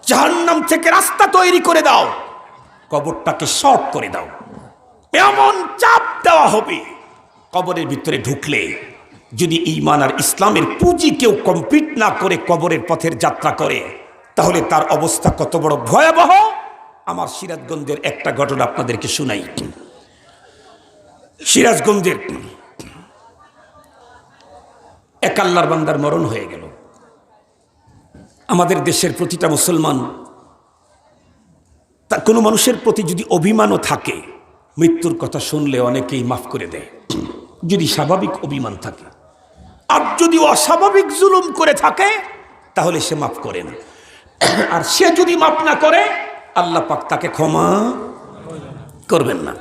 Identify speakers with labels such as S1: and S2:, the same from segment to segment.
S1: জাহান্নাম থেকে রাস্তা তৈরি করে দাও, কবরটাকে শর্ট করে দাও। এমন চাপ দেওয়া হবে, কবরের ভিতরে ঢুকলে যদি ঈমান আর ইসলামের পুঁজি কেউ কমপ্লিট না করে কবরের পথের যাত্রা করে, তাহলে তার অবস্থা কত বড় ভয়াবহ। আমার সিরাজগঞ্জের একটা ঘটনা আপনাদেরকে শুনাই। সিরাজগঞ্জের এক আল্লাহর বান্দার মরণ হয়ে গেল। আমাদের দেশের প্রতিটা মুসলমান, তা কোনো মানুষের প্রতি যদি অভিমানও থাকে, মৃত্যুর কথা শুনলে অনেকেই মাফ করে দেয়, যদি স্বাভাবিক অভিমান থাকে। আর যদি অস্বাভাবিক জুলুম করে থাকে, তাহলে সে মাফ করে না। আর সে যদি মাফ না করে, আল্লাহ পাক তাকে ক্ষমা করবেন না।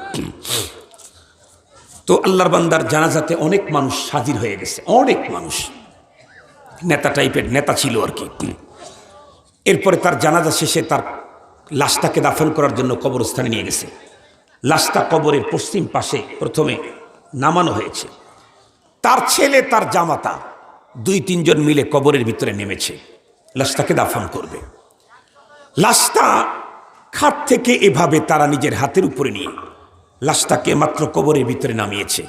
S1: তো আল্লাহর বান্দার জানাজাতে অনেক মানুষ হাজির হয়ে গেছে, অনেক মানুষ, নেতা টাইপের নেতা ছিল আর কি। এরপরে তার জানাজা শেষে তার লাশটাকে দাফন করার জন্য কবরস্থানে নিয়ে গেছে। লাশটা কবরের পশ্চিম পাশে প্রথমে নামানো হয়েছে। তার ছেলে, তার জামাতা, 2-3 জন মিলে কবরের ভিতরে নেমেছে, লাশটাকে দাফন করবে। লাশটা খাট থেকে এভাবে তারা নিজের হাতের উপরে নিয়ে লাশটাকে মাত্র কবরের ভিতরে নামিয়েছে।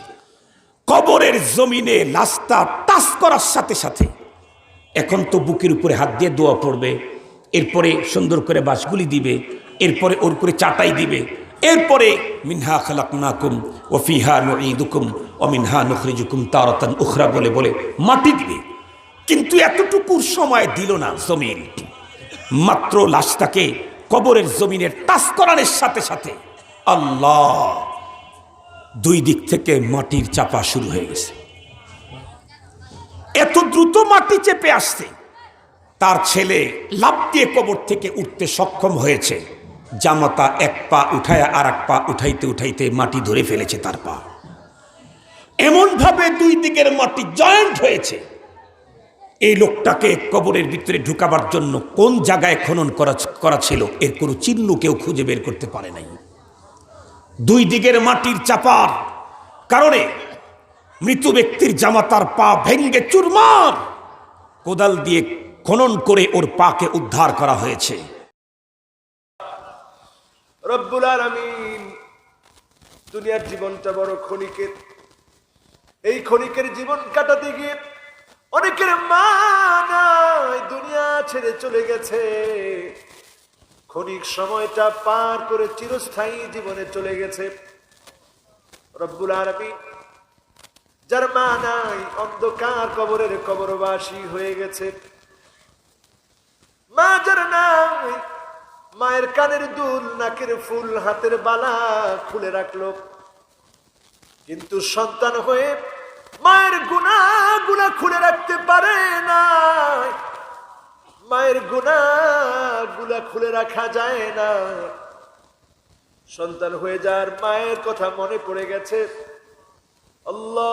S1: কবরের জমিনে লাশটা টাচ করার সাথে সাথে এখন তো বুকের উপরে হাত দিয়ে দোয়া পড়বে, এরপরে সুন্দর করে বাঁশগুলি দিবে, এরপরে ওর করে চাটাই দিবে, এরপরে মিনহা খালাকনাকুম ওয়া ফিহা নুঈদুকুম ওয়া মিনহা নুখরিজুকুম তারাতান উখরা বলে বলে মাটি দিবে। কিন্তু এতটুকুর সময় দিল না জমিন। মাত্র লাশটাকে কবরের জমিনের টাচ করার সাথে সাথে আল্লাহ, 2 দিক থেকে মাটির চাপা শুরু হয়ে গেছে। এত দ্রুত মাটি চেপে আসছে, তার ছেলে লাফ দিয়ে কবর থেকে উঠতে সক্ষম হয়েছে। জামাতা এক পা উঠায় আর এক পা উঠাইতে উঠাইতে মাটি ধরে ফেলেছে তার পা। এমন ভাবে 2 দিকের মাটি জয়েন্ট হয়েছে। এই লোকটাকে কবরের ভিতরে ঢুকাবার জন্য কোন জায়গায় খনন করা ছিল, এর কোনো চিহ্ন কেউ খুঁজে বের করতে পারে নাই। 2 দিকের মাটির চাপার কারণে মৃত ব্যক্তির জামাতার পা ভেঙ্গে চুরমার, কোদাল দিয়ে খনন করে ওর পাকে উদ্ধার করা হয়েছে।
S2: রব্বুল আলামিন, দুনিয়ার জীবনটা বড় ক্ষণিকের। এই ক্ষণিকের জীবন কাটাতে গিয়ে অনেকের মা নাই, দুনিয়া ছেড়ে চলে গেছে। ক্ষণিক সময়টা পার করে চিরস্থায়ী জীবনে চলে গেছে। রব্বুল আলামিন, যার মা নাই, অন্ধকার কবরের কবরবাসী হয়ে গেছে। মা যার নাই, মায়ের কানের দুল, নাকের ফুল, হাতের বালা খুলে রাখলো, কিন্তু সন্তান হয়ে মায়ের গুনাহগুলো খুলে রাখতে পারে না। মায়ের গুনাহগুলো খুলে রাখা যায় না। সন্তান হয়ে যার মায়ের কথা মনে পড়ে গেছে, আল্লাহ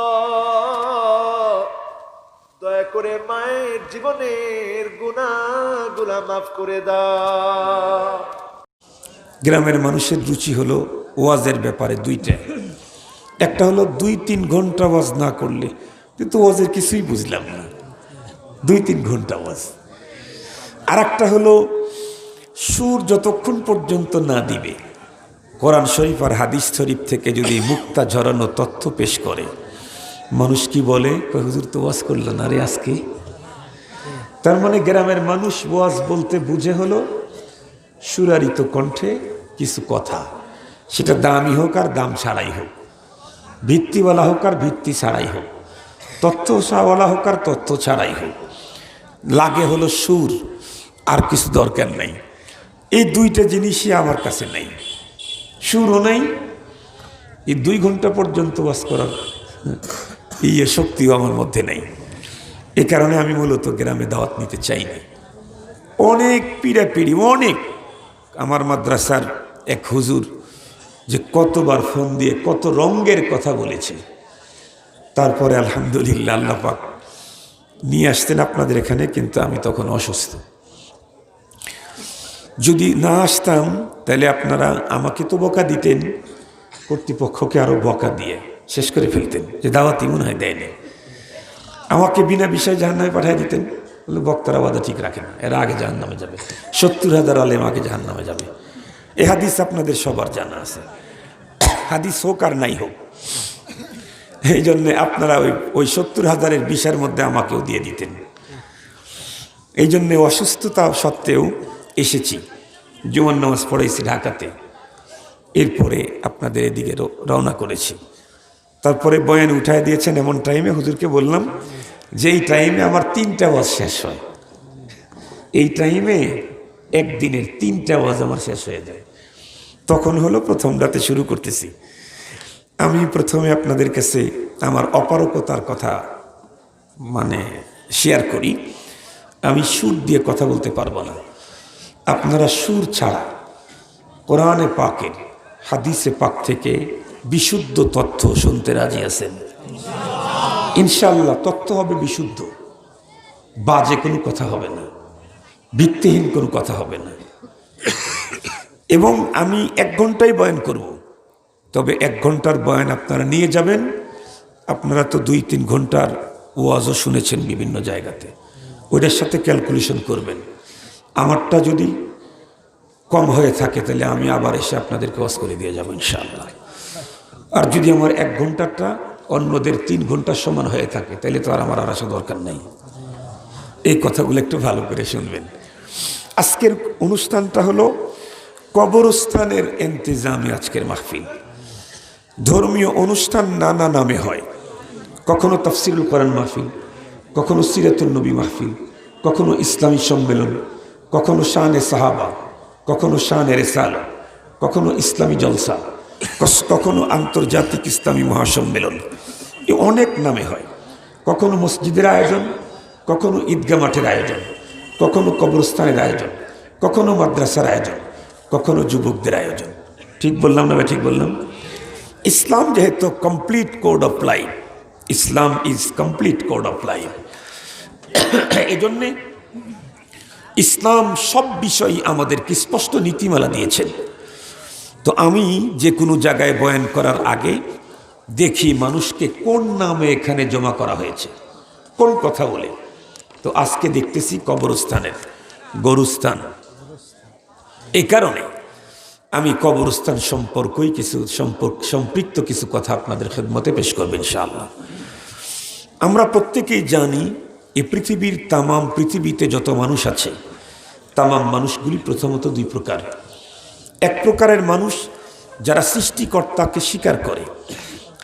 S2: দয়া করে মায়ের জীবনের গুনাহগুলো মাফ করে দাও।
S1: গ্রামের মানুষের রুচি হলো ওয়াজের ব্যাপারে 2টা। একটা হলো 2-3 ঘন্টা ওয়াজ না করলে, কিন্তু ওয়াজের কিছুই বুঝলাম না, 2-3 ঘন্টা ওয়াজ। আর একটা হলো সুর যতক্ষণ পর্যন্ত না দিবে, কোরআন শরীফ আর হাদিস শরীফ থেকে যদি মুক্তা ঝরানো তথ্য পেশ করে, মানুষ কি বলে, হুজুর তো ওয়াজ করল না রে আজকে। তার মানে গ্রামের মানুষ ওয়াজ বলতে বুঝে হলো সুরারিত কণ্ঠে কিছু কথা, সেটা দামি হোক আর দাম ছাড়াই হোক, ভিত্তিওয়ালা হোক আর ভিত্তি ছাড়াই হোক, তথ্যওয়ালা হোক আর তথ্য ছাড়াই হোক, লাগে হলো সুর, আর কিছু দরকার নাই। এই 2টা জিনিসই আমার কাছে নাই, সুরও নাই, এই 2 ঘন্টা পর্যন্ত ওয়াজ করার শক্তিও আমার মধ্যে নাই। এ কারণে আমি মূলত গ্রামে দাওয়াত নিতে চাই না। অনেক পিড়াপিড়ি, অনেক। আমার মাদ্রাসার এক হুজুর যে কতবার ফোন দিয়ে কত রঙের কথা বলেছে, তারপরে আলহামদুলিল্লাহ আল্লাহ পাক নিয়ে আসতেন আপনাদের এখানে, কিন্তু আমি তখন অসুস্থ। যদি না আসতাম তাহলে আপনারা আমাকে তো বকা দিতেন, কর্তৃপক্ষকে আরো বকা দিয়ে শেষ করে ফেলতেন, যে দাওয়াতই মনে হয় দেয়নি। আমাকে বিনা বিষয়ে জাহান্নামে পাঠিয়ে দিতেন। বলে বক্তারা ওয়াদা ঠিক রাখে না, এরা আগে জাহান্নামে যাবে, 70,000 আলেম আগে জাহান্নামে যাবে। এই হাদিস আপনাদের সবার জানা আছে, হাদিস হোক আর নাই হোক। এই জন্যে আপনারা ওই 70,000-এর 20-এর মধ্যে আমাকেও দিয়ে দিতেন। এই জন্যে অসুস্থতা সত্ত্বেও এসেছি, জুমার নামাজ পড়েছি ঢাকাতে, এরপরে আপনাদের এদিকে রওনা করেছি। তারপরে বয়ান উঠায় দিয়েছেন এমন টাইমে, হুজুরকে বললাম যে এই টাইমে আমার 3টা ওয়াজ শেষ হয়, এই টাইমে একদিনের 3টা ওয়াজ আমার শেষ হয়ে যায়। তখন হলো প্রথম রাতে শুরু করতেছি। আমি প্রথমে আপনাদের কাছে আমার অপারগতার কথা শেয়ার করি। আমি সুর দিয়ে কথা বলতে পারবো না। আপনারা সুর ছাড়া কোরআনে পাকের, হাদিসে পাক থেকে বিশুদ্ধ তথ্য শুনতে রাজি আছেন? ইনশাআল্লাহ তথ্য হবে বিশুদ্ধ, বাজে কোনো কথা হবে না, ভিত্তিহীন কোনো কথা হবে না। এবং আমি 1 ঘন্টাই বয়ান করব, তবে 1 ঘন্টার বয়ান আপনারা নিয়ে যাবেন। আপনারা তো 2-3 ঘন্টার ওয়াজও শুনেছেন বিভিন্ন জায়গাতে, ওইটার সাথে ক্যালকুলেশন করবেন। আমারটা যদি কম হয়ে থাকে তাহলে আমি আবার এসে আপনাদেরকে ওয়াজ করে দিয়ে যাবো ইনশাআল্লাহ। আর যদি আমার 1 ঘন্টাটা অন্যদের 3 ঘন্টার সমান হয়ে থাকে তাহলে তো আর আমার আর আসা দরকার নাই। এই কথাগুলো একটু ভালো করে শুনবেন। আজকের অনুষ্ঠানটা হলো কবরস্থানের ইন্তজামে আজকের মাহফিল। ধর্মীয় অনুষ্ঠান নানা নামে হয়, কখনো তাফসিরুল কোরআন মাহফিল, কখনো সিরাতুন নবী মাহফিল, কখনো ইসলামী সম্মেলন, কখনো শানে সাহাবা, কখনো শানে রিসালা, কখনো ইসলামী জলসা, কখনো আন্তর্জাতিক ইসলামী মহাসম্মেলন। এ অনেক নামে হয়। কখনো মসজিদের আয়োজন, কখনো ঈদগাহ মাঠের আয়োজন, কখনো কবরস্থানের আয়োজন, কখনো মাদ্রাসার আয়োজন, কখনো যুবকদের আয়োজন। ঠিক বললাম না? ঠিক বললাম? ইসলাম যেহেতু complete code of life, Islam is complete code of life, এজন্যে ইসলাম সব বিষয়ই আমাদেরকে স্পষ্ট নীতিমালা দিয়েছেন। তো আমি যে কোনো জায়গায় বয়ান করার আগে দেখি মানুষকে কোন নামে এখানে জমা করা হয়েছে, কোন কথা বলে। তো আজকে দেখতেছি কবরস্থানের গরুস্থান। এই কারণে আমি কবরস্থান সম্পর্কই কিছু সম্পৃক্ত কিছু কথা আপনাদের খেদমতে পেশ করবেন ইনশাআল্লাহ। আমরা প্রত্যেকেই জানি এই পৃথিবীর পৃথিবীতে যত মানুষ আছে, তামাম মানুষগুলি প্রথমত 2 প্রকার। এক প্রকারের মানুষ যারা সৃষ্টিকর্তাকে স্বীকার করে,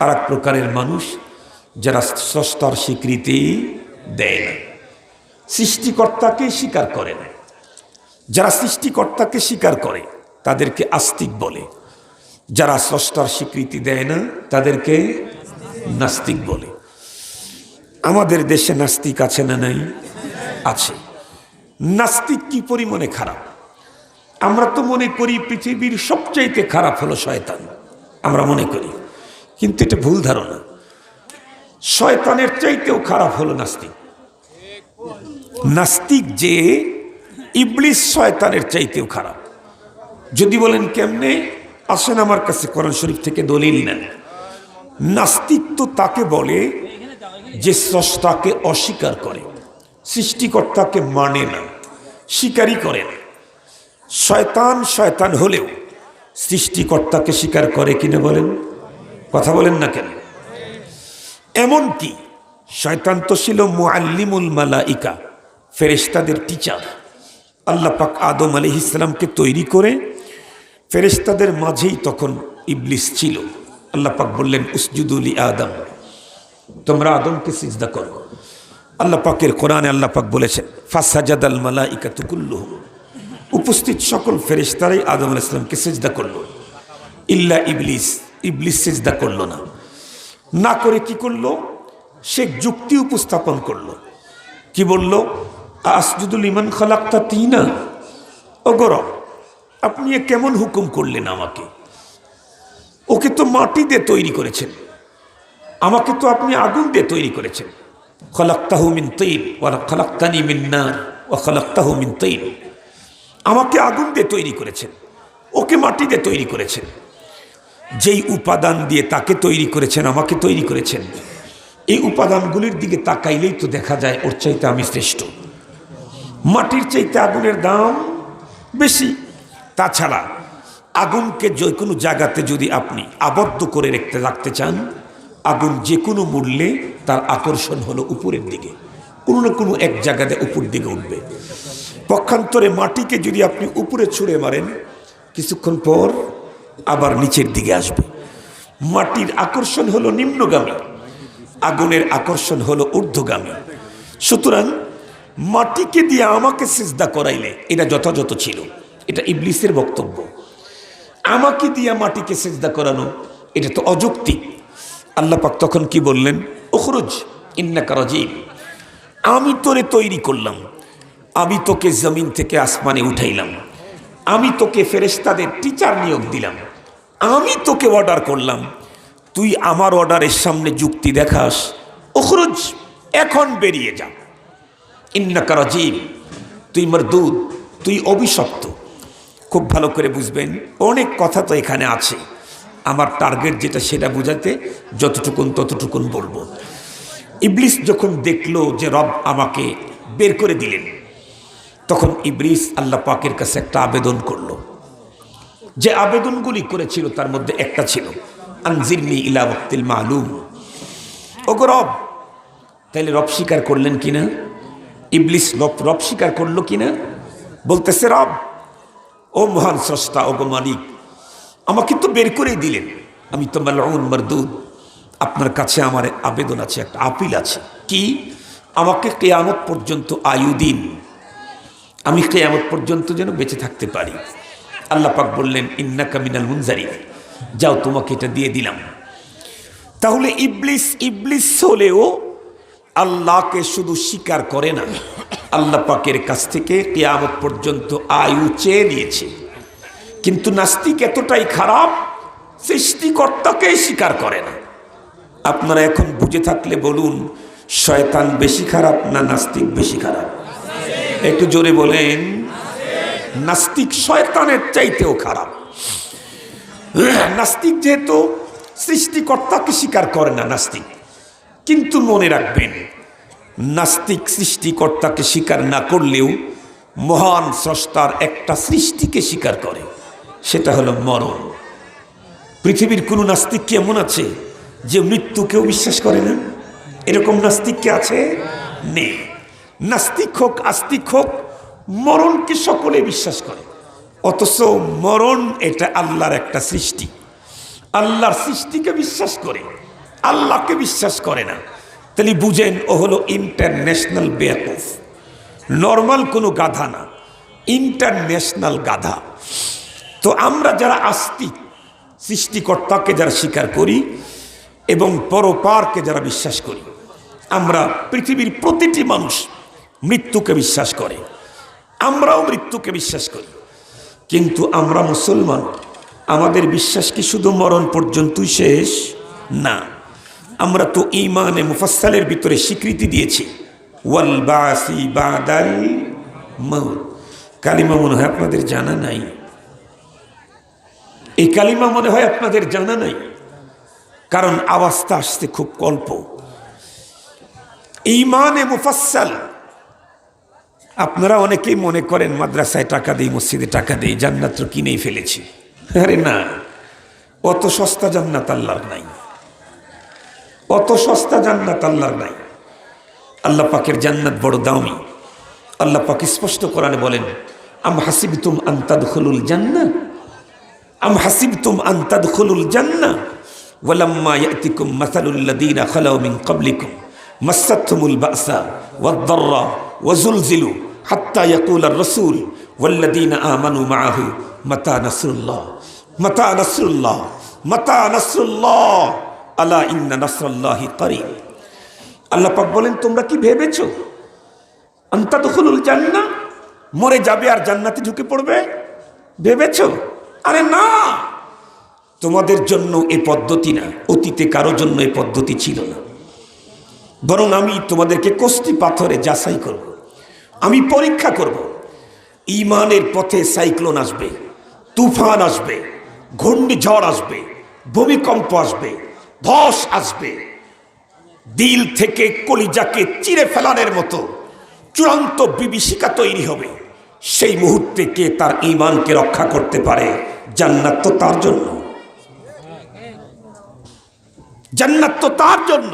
S1: আর এক প্রকারের মানুষ যারা স্রষ্টার স্বীকৃতি দেয় না, সৃষ্টিকর্তাকে স্বীকার করে না। যারা সৃষ্টিকর্তাকে স্বীকার করে তাদেরকে আস্তিক বলে, যারা স্রষ্টার স্বীকৃতি দেয় না তাদেরকে নাস্তিক বলে। আমাদের দেশে নাস্তিক আছে না নাই? আছে। নাস্তিক কি পরিমাণে খারাপ! আমরা তো মনে করি পৃথিবীর সবচাইতে খারাপ হলো শয়তান, আমরা মনে করি, কিন্তু এটা ভুল ধারণা। শয়তানের চাইতেও খারাপ হলো নাস্তিক। নাস্তিক যে ইবলিস শয়তানের চাইতেও খারাপ। যদি বলেন কেমনে, আসেন আমার কাছে কোরআন শরীফ থেকে দলিল নেন। নাস্তিক তো তাকে বলে যে স্রষ্টাকে অস্বীকার করে, সৃষ্টিকর্তাকে মানে না, স্বীকারই করে না। শয়তান হলেও সৃষ্টিকর্তাকে স্বীকার করে কিনা বলেন? কথা বলেন না কেন? এমন কি শয়তান তো ছিল মুআল্লিমুল মালাইকা, ফেরেশতাদের টিচার। আল্লাহ পাক আদম আলাইহিস সালামকে তৈরি করে ফেরেশতাদের মাঝেই তখন ইবলিস ছিল। আল্লাহ পাক বললেন উসজুদু লি আদম, তোমরা আদমকে সিজদা করো। আল্লাহ পাকের কোরআনে আল্লাহ পাক বলেছেন ফাসাজাদাল মালাইকাতু কুল্লুহুম, উপস্থিত সকল ফেরেশতারাই আদম আলাইহিস সালামকে সিজদা করলো, ইল্লা ইবলিস, ইবলিস সিজদা করলো না। না করে কি করলো? সে যুক্তি উপস্থাপন করলো। কি বলল? আসজুদু লিমান খালাকতা তিনা, ওগো রব, আপনি এ কেমন হুকুম করলেন আমাকে? ওকে তো মাটি দিয়ে তৈরি করেছেন, আমাকে তো আপনি আগুন দিয়ে তৈরি করেছেন। খালাকতাহু মিন তিন ওয়া খালাকতানি মিন নার ওয়া খালাকতাহু মিন তিন, আমাকে আগুন দিয়ে তৈরি করেছেন, ওকে মাটি দিয়ে তৈরি করেছেন। যেই উপাদান দিয়ে তাকে তৈরি করেছেন, আমাকে তৈরি করেছেন, এই উপাদানগুলির দিকে তাকাইলেই তো দেখা যায় ওর চাইতে আমি শ্রেষ্ঠ। মাটির চাইতে আগুনের দাম বেশি। তাছাড়া আগুনকে যে কোনো জায়গাতে যদি আপনি আবদ্ধ করে রাখতে চান, আগুন যে কোনো মূল্যে তার আকর্ষণ হলো উপরের দিকে, কোনো না কোনো এক জায়গাতে উপর দিকে উঠবে। পক্ষান্তরে মাটিকে যদি আপনি উপরে ছুঁড়ে মারেন, কিছুক্ষণ পর আবার নিচের দিকে আসবে। মাটির আকর্ষণ হলো নিম্নগামী, আগুনের আকর্ষণ হলো ঊর্ধ্বগামী। সুতরাং মাটিকে দিয়ে আমাকে সিজদা করাইলে এটা যথাযথ ছিল, এটা ইবলিসের বক্তব্য। আমাকে দিয়ে মাটিকে সিজদা করানো এটা তো অযৌক্তিক। আল্লাহ পাক তখন কি বললেন? উখরুজ ইন্নাকা রাজিম, আমি তোরে তৈরি করলাম, আমি তোকে জমিন থেকে আসমানে উঠাইলাম, আমি তোকে ফেরেশতাদের টিচার নিয়োগ দিলাম, আমি তোকে অর্ডার করলাম, তুই আমার অর্ডারের সামনে যুক্তি দেখাস, উখরুজ, এখন বেরিয়ে যা। ইন্নাকা রাজিম, তুই মারদুদ, তুই অভিশপ্ত। খুব ভালো করে বুঝবেন, অনেক কথা তো এখানে আছে, আমার টার্গেট যেটা সেটা বোঝাতে যতটুকুন ততটুকুন বলবো। ইবলিস যখন দেখলো যে রব আমাকে বের করে দিলেন, তখন ইবলিস আল্লাহ পাকের কাছে একটা আবেদন করলো। যে আবেদনগুলি করেছিল তার মধ্যে একটা ছিল আনজিরনি ইলা ওয়াক্তিল মালুম। ওগো রব, তাইলে রব স্বীকার করলেন কিনা? ইবলিস রব স্বীকার করলো কিনা? বলতেছে, রব, ও মহান স্রষ্টা, ওগো মালিক, আমাকে তো বের করেই দিলেন, আমি তো মালউন মারদুদ, আপনার কাছে আমার আবেদন আছে, একটা আপিল আছে। কি? আমাকে কিয়ামত পর্যন্ত আয়ু দিন, আমি কিয়ামত পর্যন্ত যেন বেঁচে থাকতে পারি। আল্লাহ পাক বললেন, ইন্নাকা মিনাল মুনজারিন, যাও, তোমাকে এটা দিয়ে দিলাম। তাহলে ইবলিস হলেও আল্লাহকে শুধু স্বীকার করে না, আল্লাহ পাকের কাছ থেকে কিয়ামত পর্যন্ত আয়ু চেয়ে নিয়েছে। কিন্তু নাস্তিক এতটাই খারাপ, সৃষ্টিকর্তাকে স্বীকার করে না। আপনারা এখন বুঝে থাকলে বলুন, শয়তান বেশি খারাপ না নাস্তিক বেশি খারাপ? একটু জোরে বলেন। নাস্তিক শয়তানের চাইতেও খারাপ। নাস্তিক যেহেতু সৃষ্টিকর্তাকে স্বীকার করে না নাস্তিক, কিন্তু মনে রাখবেন, নাস্তিক সৃষ্টিকর্তাকে স্বীকার না করলেও মহান স্রষ্টার একটা সৃষ্টিকে স্বীকার করে, সেটা হলো মরণ। পৃথিবীর কোনো নাস্তিক কি এমন আছে যে মৃত্যুকেও বিশ্বাস করে না? এরকম নাস্তিক কি আছে? নেই। নাস্তিক হোক আস্তিক হোক, মরণকে সকলে বিশ্বাস করে। অথচ মরণ এটা আল্লাহর একটা সৃষ্টি, আল্লাহর সৃষ্টিকে বিশ্বাস করে, আল্লাহকে বিশ্বাস করে না। তাহলে বুঝেন, ও হলো ইন্টারন্যাশনাল বেয়াকুফ, নর্মাল কোনো গাধা না, ইন্টারন্যাশনাল গাধা। তো আমরা যারা আস্তিক, সৃষ্টিকর্তাকে যারা স্বীকার করি এবং পরপারকে যারা বিশ্বাস করি, আমরা পৃথিবীর প্রতিটি মানুষ মৃত্যুকে বিশ্বাস করে, আমরাও মৃত্যুকে বিশ্বাস করি। কিন্তু আমরা মুসলমান, আমাদের বিশ্বাস কি শুধু মরণ পর্যন্তই শেষ? না, আমরা তো ঈমানে মুফাসসালের ভিতরে স্বীকৃতি দিয়েছি, ওয়াল বাসি বাদাল মাউত। কালিমা মনে হয় আপনাদের জানা নাই। এই কালিমা মনে হয় আপনাদের জানা নাই, কারণ আওয়াজটা আসতে খুব অল্প। ঈমানে মুফাসসাল, আপনারা অনেকেই মনে করেন মাদ্রাসায় টাকা দেই, মসজিদে টাকা দেই, জান্নাত তো কিনেই ফেলেছি। আরে না, অত সস্তা জান্নাত আল্লাহর নাই, অত সস্তা জান্নাত আল্লাহর নাই। আল্লাহ পাকের জান্নাত বড় দামি। আল্লাহ পাক স্পষ্ট কোরআনে বলেন, আম হাসিবতুম আন তাদখুলুল জান্নাহ, আম হাসিবতুম আন তাদখুলুল জান্নাহ ওয়ালাম্মা ইয়াতিকুম মাসালুল লাযীনা খালাউ মিন ক্বাবলিকুম মাসাতহুমুল বাসা ওয়াদ-দাররা ওয়াজুলজিলু হাত্তা ইয়াকুলার রাসূল ওয়াল্লাযীনা আমানু মাআহু মাতা নাসরুল্লাহ, মাতা নাসরুল্লাহ, মাতা নাসরুল্লাহ, আলা ইন্না নাসরাল্লাহি করিব। আল্লাহ পাক বলেন, তোমরা কি ভেবেছো আন তাদখুলুল জান্নাহ, মরে যাবে আর জান্নাতে ঢুকে পড়বে? ভেবেছো? আরে না, তোমাদের জন্য এই পদ্ধতি না, অতীতে কারো জন্য এই পদ্ধতি ছিল না। বরং আমি তোমাদেরকে কষ্টি পাথরে যাচাই করব, আমি পরীক্ষা করব। ঈমানের পথে সাইক্লোন আসবে, তুফান আসবে, ঘূর্ণিঝড় আসবে, ভূমিকম্প আসবে, ধস আসবে, দিল থেকে কলিজাকে চিরে ফেলানোর মতো চূড়ান্ত বিভীষিকা তৈরি হবে, সেই মুহূর্তে কে তার ঈমানকে রক্ষা করতে পারে? জান্নাত তো তার জন্য, জান্নাত তো তার জন্য।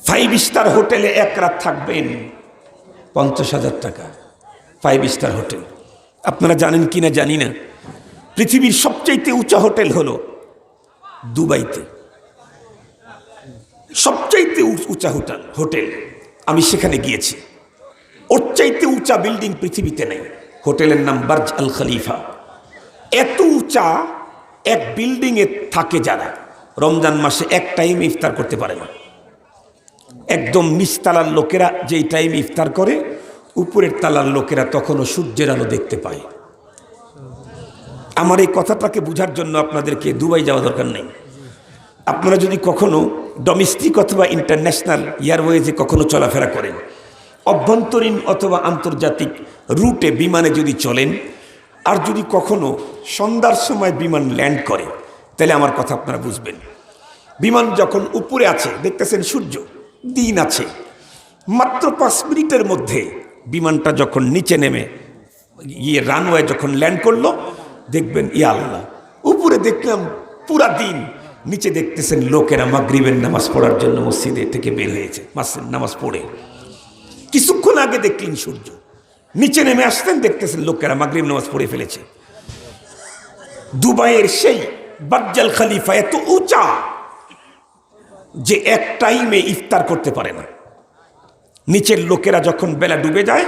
S1: 5 স্টার হোটেলে এক রাত থাকবেন 50,000 টাকা। 5 স্টার হোটেল। আপনারা জানেন কিনা জানি না, পৃথিবীর সবচাইতে উঁচা হোটেল হলো দুবাইতে। সবচাইতে উঁচা হোটেল, আমি সেখানে গিয়েছি। ওর চাইতে উঁচা বিল্ডিং পৃথিবীতে নেই। হোটেলের নাম বার্জ আল খলিফা। এত উঁচা এক বিল্ডিংয়ে থাকে যারা, রমজান মাসে এক টাইম ইফতার করতে পারে না। একদম নিচতলার লোকেরা যেই টাইম ইফতার করে, উপরের তালার লোকেরা তখনও সূর্যের আলো দেখতে পায়। আমার এই কথাটাকে বোঝার জন্য আপনাদেরকে দুবাই যাওয়া দরকার নেই। আপনারা যদি কখনো ডোমেস্টিক অথবা ইন্টারন্যাশনাল এয়ারওয়েজে কখনো চলাফেরা করেন, অভ্যন্তরীণ অথবা আন্তর্জাতিক রুটে বিমানে যদি চলেন, আর যদি কখনো সন্ধ্যার সময় বিমান ল্যান্ড করে, তাহলে আমার কথা আপনারা বুঝবেন। বিমান যখন উপরে আছে, দেখতেছেন সূর্য, দিন আছে, মাত্র 5 মিনিটের মধ্যে বিমানটা যখন নিচে নেমে রানওয়ে যখন ল্যান্ড করলো, দেখবেন ইয়া আল্লাহ, উপরে দেখলাম পুরা দিন, নিচে দেখতেছেন লোকেরা মাগরিবের নামাজ পড়ার জন্য মসজিদে থেকে বের হয়েছে, নামাজ পড়ে। কিছুক্ষণ আগে দেখলেন সূর্য, নিচে নেমে আসতেন, দেখতেছেন লোকেরা মাগরিব নামাজ পড়ে ফেলেছে। দুবাইয়ের সেই বার্জ আল খলিফা এত উঁচা যে এক টাইমে ইফতার করতে পারে না। নিচের লোকেরা যখন বেলা ডুবে যায়,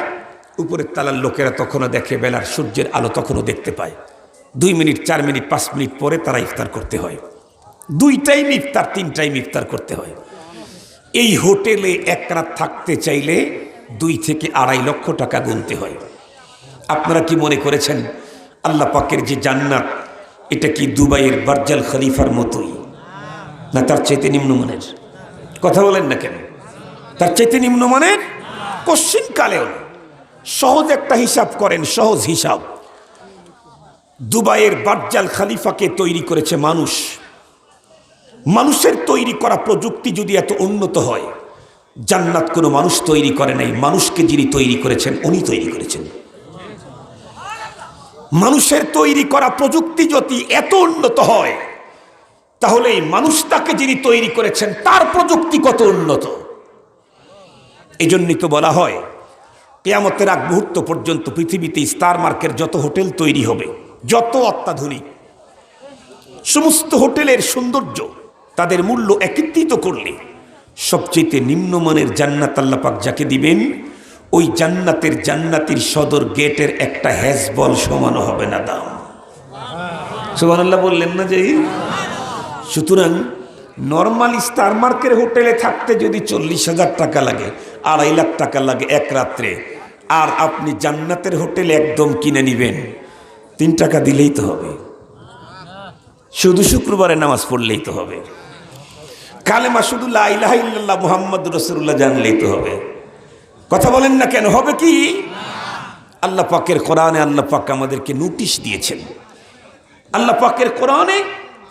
S1: উপরের তালার লোকেরা তখনও দেখে বেলার সূর্যের আলো তখনও দেখতে পায়। 2 মিনিট, 4 মিনিট, 5 মিনিট পরে তারা ইফতার করতে হয়। 2 টাইম ইফতার, 3 টাইম ইফতার করতে হয়। এই হোটেলে এক রাত থাকতে চাইলে 2 থেকে 2.5 লক্ষ টাকা গুনতে হয়। আপনারা কি মনে করেছেন আল্লাহ পাকের যে জান্নাত, এটা কি দুবাইয়ের বার্জ আল খলিফার মতোই, না তার চাইতে নিম্নমানের? কথা বলেন না কেন? তার চাইতে নিম্নমানের? কোশ্চিনকালেও। সহজ একটা হিসাব করেন, সহজ হিসাব। দুবাইয়ের বার্জ আল খলিফাকে তৈরি করেছে মানুষ। মানুষের তৈরি করা প্রযুক্তি যদি এত উন্নত হয়, জান্নাত কোনো মানুষ তৈরি করে নাই, মানুষকে যিনি তৈরি করেছেন উনি তৈরি করেছেন। মানুষের তৈরি করা প্রযুক্তি যদি এত উন্নত হয়, তাহলে এই মানুষটাকে যিনি তৈরি করেছেন তার প্রযুক্তি কত উন্নত। এই জন্যই তো বলা হয়, কিয়ামতের আগ মুহূর্ত পর্যন্ত পৃথিবীতে স্টার মার্কের যত হোটেল তৈরি হবে, যত অত্যাধুনিক সমস্ত হোটেলের সৌন্দর্য, তাদের মূল্য একত্রিত করলে সবচেয়ে নিম্নমানের জান্নাত আল্লাহ পাক যাকে দিবেন, ওই জান্নাতির সদর গেটের একটা হ্যাজবল সমানও হবে না দাম। সুবহানাল্লাহ বললেন না যে? সুতরাং নর্মাল স্টার মার্কের হোটেলে থাকতে যদি 40,000 টাকা লাগে, 2.5 লাখ টাকা লাগে এক রাত্রে, আর আপনি জান্নাতের হোটেলে একদম কিনে নিবেন, 3 টাকা দিলেই তো হবে। শুধু শুক্রবারে নামাজ পড়লেই তো হবে। কালেমা শুধু লা ইলাহা ইল্লাল্লাহ মুহাম্মাদুর রাসূলুল্লাহ জানলেই তো হবে। কথা বলেন না কেন? হবে কি? আল্লাহ পাকের কোরআনে আল্লাহ পাক আমাদেরকে নোটিশ দিয়েছেন। আল্লাহ পাকের কোরআনে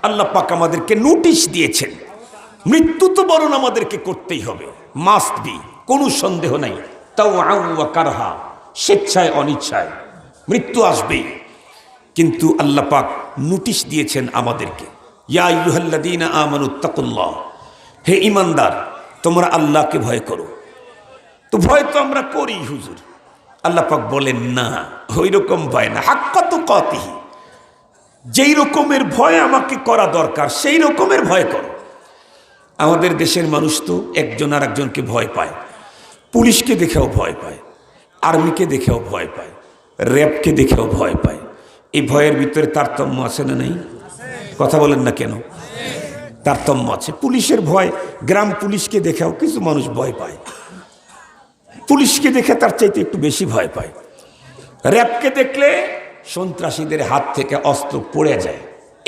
S1: আল্লাহ পাক আমাদেরকে নোটিশ দিয়েছেন, মৃত্যু তো বরণ আমাদেরকে করতেই হবে, মাস্ট বি, কোনো সন্দেহ নাই। তাও ওয়া কারহা, স্বেচ্ছায় অনিচ্ছায় মৃত্যু আসবেই। কিন্তু আল্লাহ পাক নোটিশ দিয়েছেন আমাদেরকে, ইয়া আইয়ুহাল্লাযীনা আমানুত্তাকুল্লাহ, হে ঈমানদার তোমরা আল্লাহকে ভয় করো। তো ভয় তো আমরা করি হুজুর। আল্লাহ পাক বলেন না, ওই রকম ভয় না, হাক্কা তুকাতিহি, যেই রকমের ভয় আমাকে করা দরকার সেই রকমের ভয় করো। আমাদের দেশের মানুষ তো একজন আর একজনকে ভয় পায়। পুলিশকে দেখেও ভয় পায়, আর্মিকে দেখেও ভয় পায়, র্যাবকে দেখেও ভয় পায়। এই ভয়ের ভিতরে তারতম্য আছে না নেই? কথা বলেন না কেন? তারতম্য আছে। পুলিশের ভয়, গ্রাম পুলিশকে দেখেও কিছু মানুষ ভয় পায়, পুলিশকে দেখে তার চাইতে একটু বেশি ভয় পায়। র্যাবকে দেখলে সন্ত্রাসীদের হাত থেকে অস্ত্র পড়ে যায়,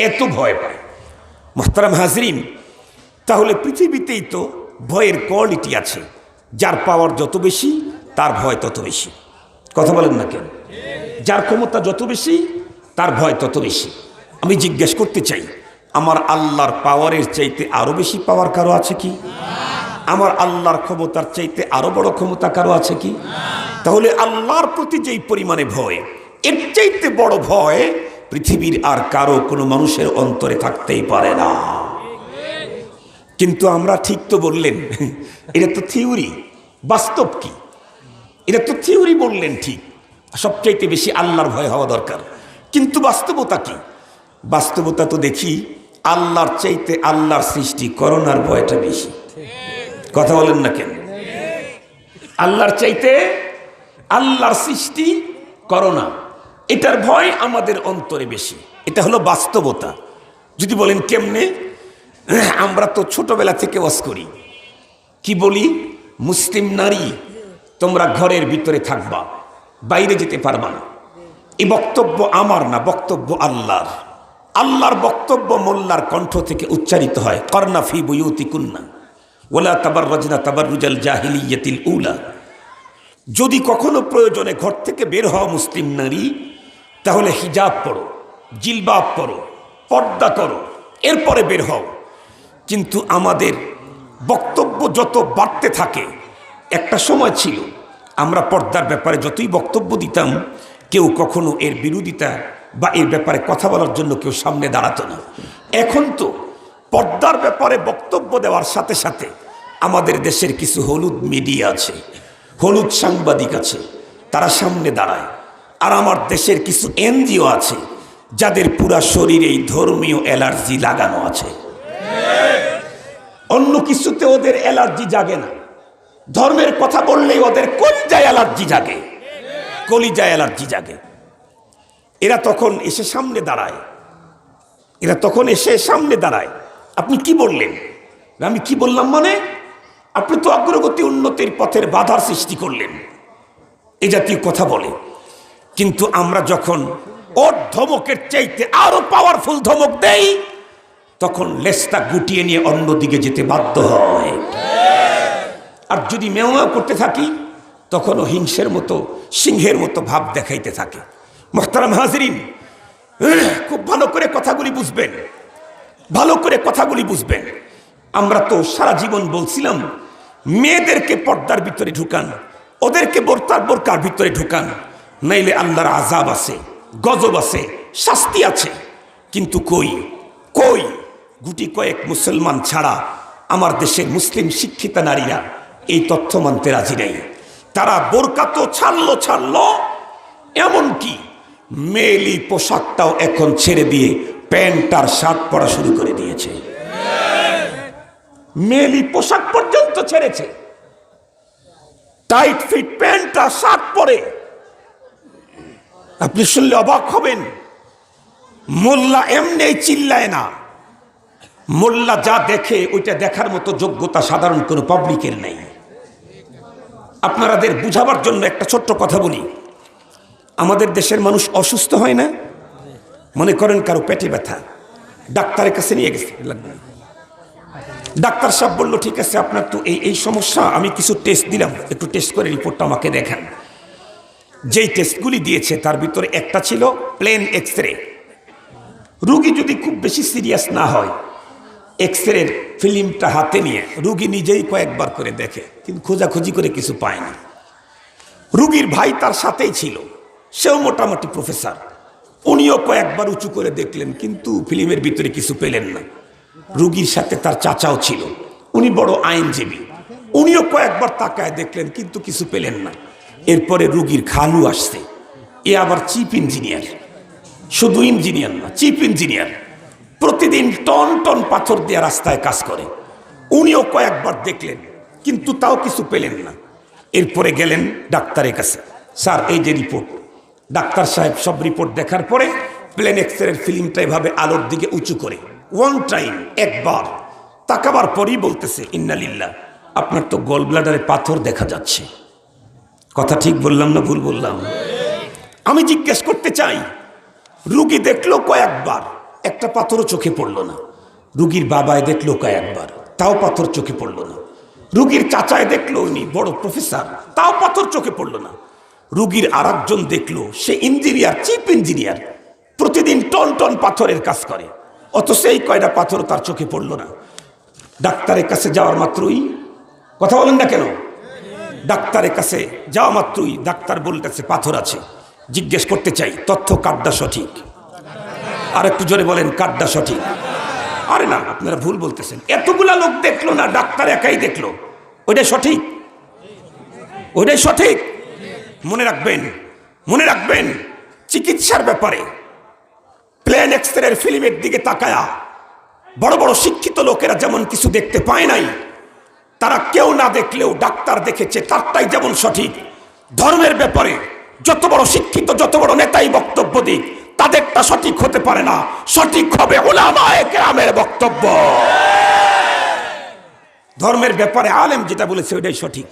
S1: এত ভয় পায়। মুহতারাম হাজরিন, তাহলে পৃথিবীতেই তো ভয়ের কোয়ালিটি আছে, যার পাওয়ার যত বেশি তার ভয় তত বেশি। কথা বলেন না কেন? যার ক্ষমতা যত বেশি তার ভয় তত বেশি। আমি জিজ্ঞেস করতে চাই, আমার আল্লাহর পাওয়ারের চাইতে আরো বেশি পাওয়ার কারো আছে কি? আমার আল্লাহর ক্ষমতার চাইতে আরো বড় ক্ষমতা কারো আছে কি? তাহলে আল্লাহর প্রতি যেই পরিমাণে ভয়, এর চাইতে বড় ভয় পৃথিবীর আর কারো কোনো মানুষের অন্তরে থাকতেই পারে না। কিন্তু আমরা ঠিক তো বললেন, এটা তো থিওরি, বাস্তব কি? এটা তো থিওরি বললেন ঠিক, সবচাইতে বেশি আল্লাহর ভয় হওয়া দরকার, কিন্তু বাস্তবতা কি? বাস্তবতা তো দেখি আল্লাহর চাইতে আল্লাহর সৃষ্টি করোনার ভয়টা বেশি। কথা বলেন না কেন? আল্লাহর চাইতে আল্লাহর সৃষ্টি করোনা, এটার ভয় আমাদের অন্তরে বেশি। এটা হলো বাস্তবতা। যদি বলেন কেমনে, আমরা তো ছোটবেলা থেকে ওয়াজ করি, কি বলি? মুসলিম নারী তোমরা ঘরের ভিতরে থাকবা, বাইরে যেতে পারবা না। এই বক্তব্য আমার না, বক্তব্য আল্লাহর। আল্লাহর বক্তব্য মোল্লার কণ্ঠ থেকে উচ্চারিত হয়, করনা ফি বুয়ুতিকুন্না ওয়ালা তাবাররাজনা তাবাররুজাল জাহিলিয়াতিল উলা। যদি কখনো প্রয়োজনে ঘর থেকে বের হওয়া মুসলিম নারী, তাহলে হিজাব পরো, জিলবাব পরো, পর্দা করো, এরপরে বের হও। কিন্তু আমাদের বক্তব্য যত বাড়তে থাকে, একটা সময় ছিল আমরা পর্দার ব্যাপারে যতই বক্তব্য দিতাম, কেউ কখনো এর বিরোধিতা বা এর ব্যাপারে কথা বলার জন্য কেউ সামনে দাঁড়াতো না। এখন তো পর্দার ব্যাপারে বক্তব্য দেওয়ার সাথে সাথে আমাদের দেশের কিছু হলুদ মিডিয়া আছে, হলুদ সাংবাদিক আছে, তারা সামনে দাঁড়ায়। আর আমার দেশের কিছু এনজিও আছে যাদের পুরা শরীরে ধর্মীয় অ্যালার্জি লাগানো আছে। অন্য কিছুতে ওদের অ্যালার্জি জাগে না, ধর্মের কথা বললেই ওদের কলিজায় অ্যালার্জি জাগে, কলিজায় অ্যালার্জি জাগে। এরা তখন এসে সামনে দাঁড়ায়, এরা তখন এসে সামনে দাঁড়ায়। আপনি কি বললেন? আমি কি বললাম মানে? আপনি তো অগ্রগতি উন্নতির পথের বাধার সৃষ্টি করলেন, এই জাতীয় কথা বলে। কিন্তু আমরা যখন ওর ধমকের চাইতে আরো পাওয়ারফুল ধমক দেই, তখন লেজটা গুটিয়ে নিয়ে অন্যদিকে যেতে বাধ্য হয়। আর যদি মেওয়া করতে থাকি, তখনও হিংসের মতো, সিংহের মতো ভাব দেখাইতে থাকে। মুহতারাম হাজরিন, খুব ভালো করে কথাগুলি বুঝবেন, ভালো করে কথাগুলি বুঝবেন। আমরা তো সারা জীবন বলছিলাম মেয়েদেরকে পর্দার ভিতরে ঢুকান, ওদেরকে বোরকার ভিতরে ঢুকান, নাইলে আল্লাহর আযাব আছে, গজব আছে, শাস্তি আছে। কিন্তু কই কই গুটি কয়েক মুসলমান ছাড়া আমার দেশের মুসলিম শিক্ষিতা নারীরা এই তথ্য মানতে রাজি নাই। তারা বোরকা তো ছাড়লো, এমনকি মেয়েলি পোশাকটাও এখন ছেড়ে দিয়ে প্যান্ট আর শার্ট পরা শুরু করে দিয়েছে। মেয়েলি পোশাক পর্যন্ত ছেড়েছে, টাইট ফিট প্যান্ট আর শার্ট পরে। আপনি শুনলে অবাক হবেন, মোল্লা এমনি চিল্লায় না, মোল্লা যা দেখে ওইটা দেখার মতো যোগ্যতা সাধারণ কোনো পাবলিকের নেই। আপনাদের বুঝাবার জন্য একটা ছোট্ট কথা বলি। আমাদের দেশের মানুষ অসুস্থ হয় না, মনে করেন কারো পেটে ব্যথা, ডাক্তারের কাছে নিয়ে গেছে, ডাক্তার সাহেব বলল ঠিক আছে আপনার তো এই সমস্যা, আমি কিছু টেস্ট দিলাম, একটু টেস্ট করে রিপোর্টটা আমাকে দেখান। যেই টেস্টগুলি দিয়েছে তার ভিতরে একটা ছিল প্লেন এক্সরে। রুগী যদি খুব বেশি সিরিয়াস না হয়, এক্সরের ফিল্মটা হাতে নিয়ে রুগী নিজেই কয়েকবার করে দেখে, কিন্তু খোঁজাখুঁজি করে কিছু পায় না। রুগীর ভাই তার সাথেই ছিল, সেও মোটামুটি প্রফেসর, উনিও কয়েকবার উঁচু করে দেখলেন, কিন্তু ফিল্মের ভিতরে কিছু পেলেন না। রুগীর সাথে তার চাচাও ছিল, উনি বড় আইনজীবী, উনিও কয়েকবার তাকায় দেখলেন, কিন্তু কিছু পেলেন না। এরপরে রুগীর খালু আসছে, এ আবার চিফ ইঞ্জিনিয়ার, শুধু ইঞ্জিনিয়ার না, চিফ ইঞ্জিনিয়ার, প্রতিদিন টন টন পাথর দিয়ে রাস্তায় কাজ করে। উনিও কয়েকবার দেখলেন, কিন্তু তাও কিছু পেলেন না। এরপরে গেলেন ডাক্তারের কাছে, স্যার এই যে রিপোর্ট। ডাক্তার সাহেব সব রিপোর্ট দেখার পরে প্লেন এক্সরের ফিল্মটা এভাবে আলোর দিকে উঁচু করে ওয়ান টাইম একবার তাকাবার পরেই বলতেছে, ইন্নালিল্লাহ, আপনার তো গল ব্লাডারে পাথর দেখা যাচ্ছে। কথা ঠিক বললাম না ভুল বললাম? আমি জিজ্ঞেস করতে চাই, রুগী দেখলো কয়েকবার, একটা পাথরও চোখে পড়লো না। রুগীর বাবায় দেখলো কয়েকবার, তাও পাথর চোখে পড়লো না। রুগীর চাচায় দেখলো, উনি বড় প্রফেসর, তাও পাথর চোখে পড়লো না। রুগীর আরেকজন দেখলো, সে ইঞ্জিনিয়ার, চিফ ইঞ্জিনিয়ার, প্রতিদিন টন টন পাথরের কাজ করে, অথচ এই কয়টা পাথর তার চোখে পড়লো না। ডাক্তারের কাছে যাওয়ার মাত্রই কথা বলেন না কেন? ডাক্তারের কাছে যাওয়া মাত্রই ডাক্তার বলতেছে পাথর আছে। জিজ্ঞেস করতে চাই তথ্য কাটটা সঠিক? আর একটু জোরে বলেন কাটটা সঠিক? আরে না, আপনারা ভুল বলতেছেন। এতগুলা লোক দেখলো না, ডাক্তার একাই দেখলো, ওইটাই সঠিক? ওইটাই সঠিক? মনে রাখবেন, মনে রাখবেন, চিকিৎসার ব্যাপারে প্লেন এক্সরের ফিল্মের দিকে তাকায়া বড় বড় শিক্ষিত লোকেরা যেমন কিছু দেখতে পায় নাই, তারা কেউ না দেখলেও ডাক্তার দেখেছে, তারটাই যেমন সঠিক। ধর্মের ব্যাপারে যত বড় শিক্ষিত, যত বড় নেতাই বক্তব্য দিক, তাদেরটা সঠিক হতে পারে না, সঠিক হবে উলামায়ে কেরামের বক্তব্য। ধর্মের ব্যাপারে আলেম যেটা বলেছে ওইটাই সঠিক,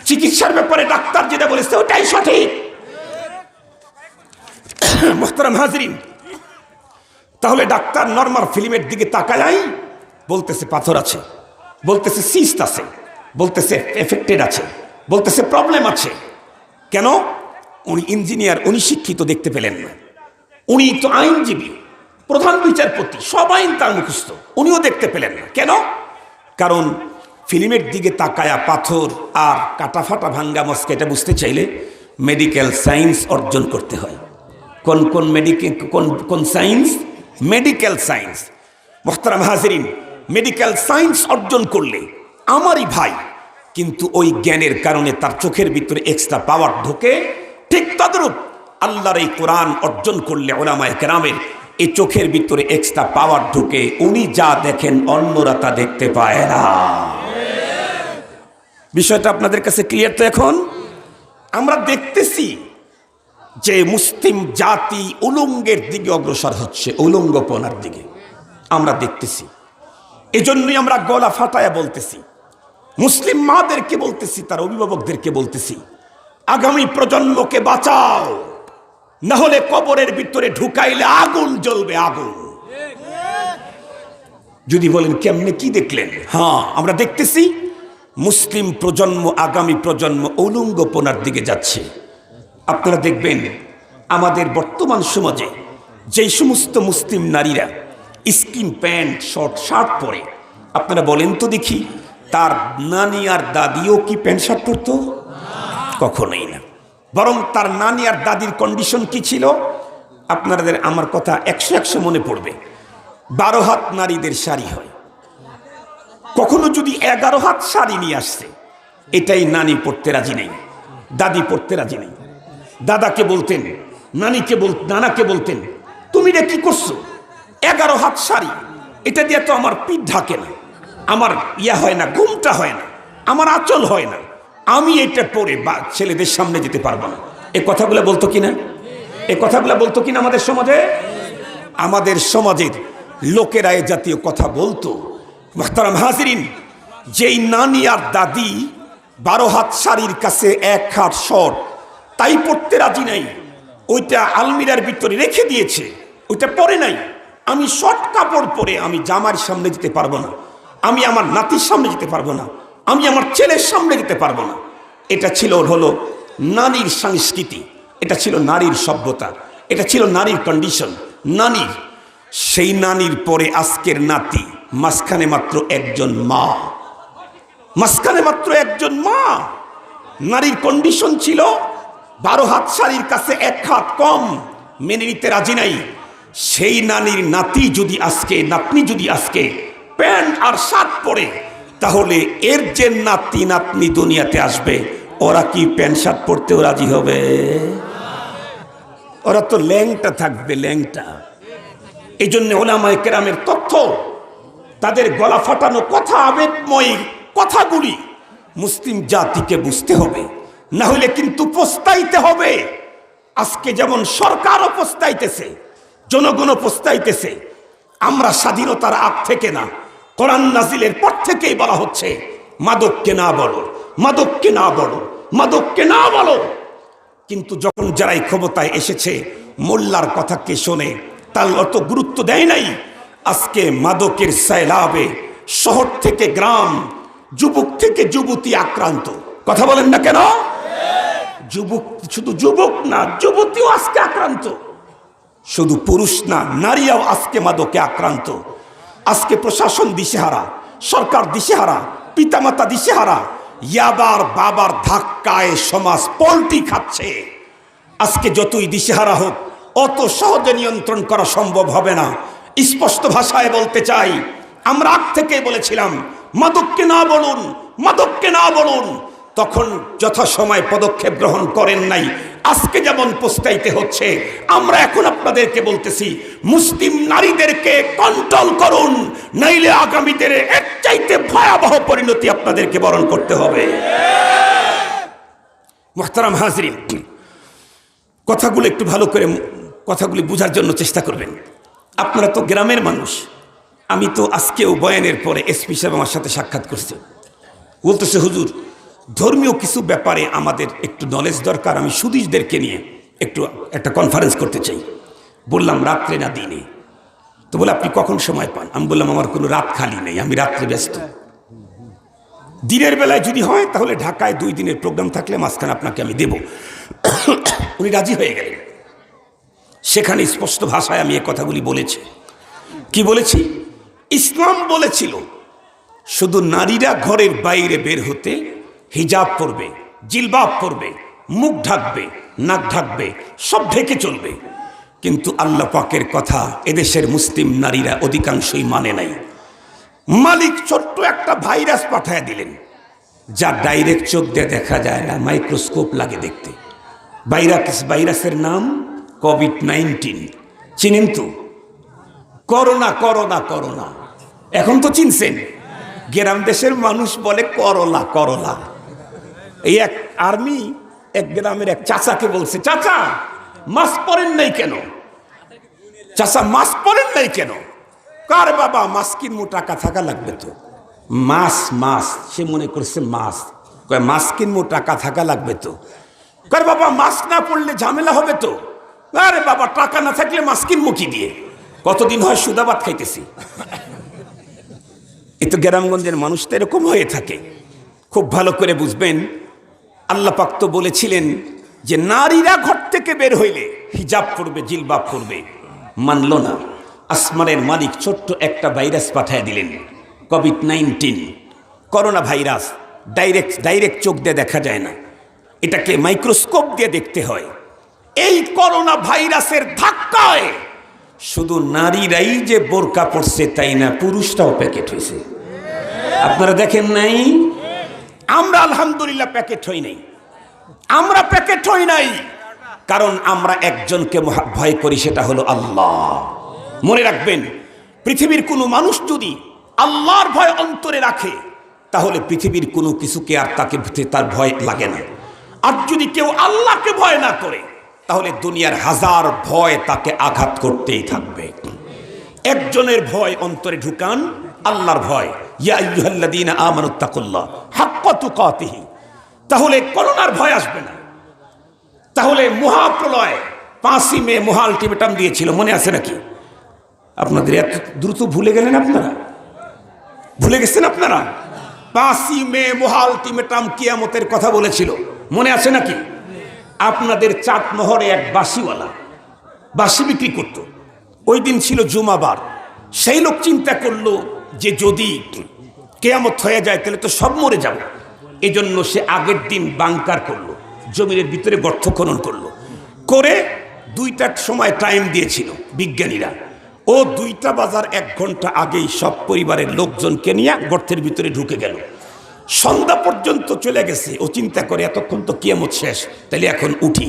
S1: চিকিৎসার ব্যাপারে ডাক্তার যেটা বলেছে ওইটাই সঠিক। মুহতারাম হাজরিন, তাহলে ডাক্তার নরমাল ফিল্মের দিকে তাকায়, বলতেছে পাথর আছে, বলতেছে সিস্ট আছে, বলতেছে এফেক্টেড আছে, বলতেছে প্রবলেম আছে। কেন? উনি ইঞ্জিনিয়ার, উনি শিক্ষিত, দেখতে পেলেন না। উনি তো আইনজীবী, প্রধান বিচারপতি, সব আইন তার মুখস্থ, উনিও দেখতে পেলেন না। কেন? কারণ ফিল্মের দিকে তাকায়া পাথর আর কাটা ফাটা ভাঙ্গা মস্কা এটা বুঝতে চাইলে মেডিকেল সায়েন্স অর্জন করতে হয়। কোন কোন মেডিকেল, কোন সায়েন্স? Medical science. মুহতারাম হাজরিন, মেডিকেল সায়েন্স অর্জন করলে আমারই ভাই, কিন্তু ওই জ্ঞানের কারণে তার চোখের ভিতরে এক্সট্রা পাওয়ার ঢোকে। ঠিক তদ্রূপ আল্লাহর এই কোরআন অর্জন করলে উলামায়ে কেরামের এই চোখের ভিতরে এক্সট্রা পাওয়ার ঢোকে। উনি যা দেখেন অন্যরা তা দেখতে পায় না। বিষয়টা আপনাদের কাছে ক্লিয়ার তো? এখন আমরা দেখতেছি যে মুসলিম জাতি উলঙ্গের দিকে অগ্রসর হচ্ছে, উলঙ্গপনার দিকে আমরা দেখতেছি। এজন্যই আমরা গলা ফাটায়া বলতেছি, মুসলিম মাদেরকে বলতেছি, তার অভিভাবকদেরকে বলতেছি, আগামী প্রজন্মকে বাঁচাও, না হলে কবরের ভিতরে ঢুকাইলে আগুন জ্বলবে, আগুন। যদি বলেন কেমনে, কি দেখলেন? হ্যাঁ, আমরা দেখতেছি মুসলিম প্রজন্ম, আগামী প্রজন্ম উলঙ্গপনার দিকে যাচ্ছে। আপনারা দেখবেন আমাদের বর্তমান সমাজে যেই সমস্ত মুসলিম নারীরা স্কিন প্যান্ট, শর্ট শার্ট পরে, আপনারা বলেন তো দেখি, তার নানি আর দাদিও কি প্যান্ট শার্ট পরতো? কখনোই না। বরং তার নানি আর দাদির কন্ডিশন কি ছিল? আপনাদের আমার কথা 100 মনে পড়বে। 12 হাত নারীদের শাড়ি হয়, কখনো যদি 11 হাত শাড়ি নিয়ে আসছে, এটাই নানি পড়তে রাজি নেই, দাদি পড়তে রাজি নেই। দাদাকে বলতেন, নানাকে বলতেন, তুমি রে কি করছো? 11 হাত শাড়ি, এটা দিয়ে তো আমার পিঠ ঢাকে না, আমার ইয়া হয় না, ঘুমটা হয় না, আমার আঁচল হয় না, আমি এটা পরে ছেলেদের সামনে যেতে পারবো না। এ কথাগুলো বলতো কিনা? এ কথাগুলো বলতো কিনা আমাদের সমাজে? আমাদের সমাজের লোকেরা এ জাতীয় কথা বলতো। মুহতারাম হাজিরিন, যেই নানি আর দাদি 12 হাত শাড়ির কাছে 1 হাত শর্ট, তাই পড়তে রাজি নাই, ওইটা আলমিরার ভিতরে রেখে দিয়েছে, ওইটা পরে নাই। আমি শর্ট কাপড় পরে আমি জামার সামনে যেতে পারবো না, আমি আমার নাতির সামনে যেতে পারবো না, আমি আমার ছেলের সামনে যেতে পারবো না। এটা ছিল হলো নারীর সংস্কৃতি, এটা ছিল নারীর সভ্যতা, এটা ছিল নারীর কন্ডিশন, নারীর। সেই নারীর পরে আজকের নাতি, মাঝখানে মাত্র একজন মা, মাঝখানে মাত্র একজন মা। নারীর কন্ডিশন ছিল 12 হাত শাড়ির কাছে 1 হাত কম, মেনে নিতে রাজি নাই। সেই নারীর নাতি যদি আজকে, নাতনি যদি আজকে প্যান্ট আর শার্ট পরে, তাহলে এর যে নাতি নাতনি দুনিয়াতে আসবে, ওরা কি প্যান্ট শার্ট পরতেও রাজি হবে? ওরা তো ল্যাংটা থাকবে, ল্যাংটা। এই জন্য উলামায়ে কেরামের তথ্য, তাদের গলা ফাটানো কথা, আবেগময় কথাগুলি মুসলিম জাতিকে বুঝতে হবে, না হলে কিন্তু পস্তাইতে হবে। আজকে যেমন সরকারও পস্তাইতেছে, জনগণও পস্তাইতেছে। আমরা স্বাধীনতার আগ থেকে না, কোরআন নাজিলের পর থেকেই বলা হচ্ছে মাদককে না বলো, মাদককে না বলো, মাদককে না বলো। কিন্তু যখন যারাই ক্ষমতায় এসেছে, মোল্লার কথা কে শোনে, তার অত গুরুত্ব দেয় নাই। আজকে মাদকের সায়লাবে শহর থেকে গ্রাম, যুবক থেকে যুবতী আক্রান্ত। কথা বলেন না কেন? যুবক, শুধু যুবক না, যুবতীও আজকে আক্রান্ত। শুধু পুরুষ না, নারীও আজকে মাদকে আক্রান্ত। আজকে প্রশাসন দিশেহারা, সরকার দিশেহারা, পিতামাতা দিশেহারা, ইয়াবার বাবার ধাক্কায় সমাজ পল্টি খাচ্ছে। আজকে যতই দিশেহারা হোক, অত সহজে নিয়ন্ত্রণ করা সম্ভব হবে না। স্পষ্ট ভাষায় বলতে চাই, আমরা আগ থেকে বলেছিলাম মাদককে না বলুন, মাদককে না বলুন। তখন যথাসময়ে পদক্ষেপ গ্রহণ করেন নাই। আজকে যেমন পস্তাইতে হচ্ছে, আমরা এখন আপনাদেরকে বলতেছি মুসলিম নারীদেরকে কন্ট্রোল করুন, নাইলে আগামী দিনে এর চাইতে ভয়াবহ পরিণতি আপনাদেরকে বরণ করতে হবে। মুহতারাম হাজরিন, কথাগুলো একটু ভালো করে কথাগুলি বোঝার জন্য চেষ্টা করবেন। আপনারা তো গ্রামের মানুষ। আমি তো আজকেও বয়ানের পরে এসপি সাহেব আমার সাথে সাক্ষাৎ করছে, বলতেছে হুজুর ধর্মীয় কিছু ব্যাপারে আমাদের একটু নলেজ দরকার, আমি সুদীশদেরকে নিয়ে একটা কনফারেন্স করতে চাই। বললাম রাত্রে না দিনে? তো বলে আপনি কখন সময় পান? আমি বললাম আমার কোনো রাত খালি নেই, আমি রাত্রে ব্যস্ত। দিনের বেলায় যদি হয় তাহলে ঢাকায় 2 দিনের প্রোগ্রাম থাকলে মাঝখানে আপনাকে আমি দেব। উনি রাজি হয়ে গেলেন। সেখানে স্পষ্ট ভাষায় আমি এই কথাগুলি বলেছি। কি বলেছি? ইসলাম বলেছিল শুধু নারীরা ঘরের বাইরে বের হতে হিজাব পরবে, জিলবাব পরবে, মুখ ঢাকবে, নাক ঢাকবে, সব ঢেকে চলবে। কিন্তু আল্লাহ পাকের কথা এদেশের মুসলিম নারীরা অধিকাংশই মানে নাই। মালিক ছোট্ট একটা ভাইরাস পাঠায় দিলেন, যা ডাইরেক্ট চোখ দিয়ে দেখা যায় না, মাইক্রোস্কোপ লাগে দেখতে। ভাইরাসের নাম কোভিড-19। চিনেন তো? করোনা করোনা করোনা, এখন তো চিনছেন। গ্রাম দেশের মানুষ বলে করলা করলা। এই এক আর্মি এক গ্রামের এক চাচাকে বলছে, চাচা মাস্ক পরেন নাই কেন? চাচা মাস্ক পরেন নাই কেন? কার বাবা মাস্ক কিনবো, টাকা থাকা লাগবে তো। মাস সে মনে করছে মাস্ক কিনবো, টাকা থাকা লাগবে তো। কার বাবা মাস্ক না পড়লে ঝামেলা হবে তো। আরে বাবা টাকা না থাকলে মাস্ক কিনবো কি দিয়ে? কতদিন হয় সুদাবাদ খাইতেছি। এ তো গ্রামগঞ্জের মানুষ তো এরকম হয়ে থাকে। খুব ভালো করে বুঝবেন, আল্লাহ পাক তো বলেছিলেন যে নারীরা ঘর থেকে বের হইলে হিজাব পরবে, জিলবাব পরবে। মানল না। আসমানের মালিক ছোট্ট একটা ভাইরাস পাঠিয়ে দিলেন, কোভিড-19 করোনা ভাইরাস। ডাইরেক্ট চোখ দিয়ে দেখা যায় না, এটাকে মাইক্রোস্কোপ দিয়ে দেখতে হয়। এই করোনা ভাইরাসের ধাক্কায় শুধু নারীরাই যে বোরকা পড়ছে তাই না, পুরুষরাও প্যাকেট হয়েছে। আপনারা দেখেন নাই? আমরা আলহামদুলিল্লাহ প্যাকেট হই নাই। আমরা প্যাকেট হই নাই কারণ আমরা একজনকে ভয় করি, সেটা হলো আল্লাহ। মনে রাখবেন, পৃথিবীর কোনো মানুষ যদি আল্লাহর ভয় অন্তরে রাখে তাহলে পৃথিবীর কোনো কিছুকে আর তার ভয় লাগে না। আর যদি কেউ আল্লাহকে ভয় না করে তাহলে দুনিয়ার হাজার ভয় তাকে আঘাত করতেই থাকবে। একজনের ভয় অন্তরে ঢুকান, আল্লাহর ভয়। ইয়া আইয়ুহাল্লাযীনা আমানুত্তাকুল্লাহ হাক্কা তুকাতিহি, তাহলে করোনার ভয় আসবে না। তাহলে মহাপ্রলয় 5ই মে মহা আলটিমেটাম দিয়েছিল, মনে আছে নাকি? আপনাদের এত দ্রুত ভুলে গেলেন? আপনারা ভুলে গেছেন? আপনারা 5ই মে মহা আলটিমেটাম কিয়ামতের কথা বলেছিল, মনে আছে নাকি? আপনাদের চাটমোহরে এক বাঁশিওয়ালা বাঁশি বিক্রি করত। ওই দিন ছিল জুমাবার। সেই লোক চিন্তা করলো যে যদি কেয়ামত হয়ে যায় তাহলে তো সব মরে যাবে। এজন্য সে আগের দিন বাংকার করলো, জমিনের ভিতরে গর্ত খনন করলো। করে 2টার সময় টাইম দিয়েছিল বিজ্ঞানীরা। ও 2টা বাজার 1 ঘন্টা আগেই সব পরিবারের লোকজনকে নিয়ে গর্তের ভিতরে ঢুকে গেল। সন্ধ্যা পর্যন্ত চলে গেছে। ও চিন্তা করে এতক্ষণ তো কিয়ামত শেষ, তাহলে এখন উঠি।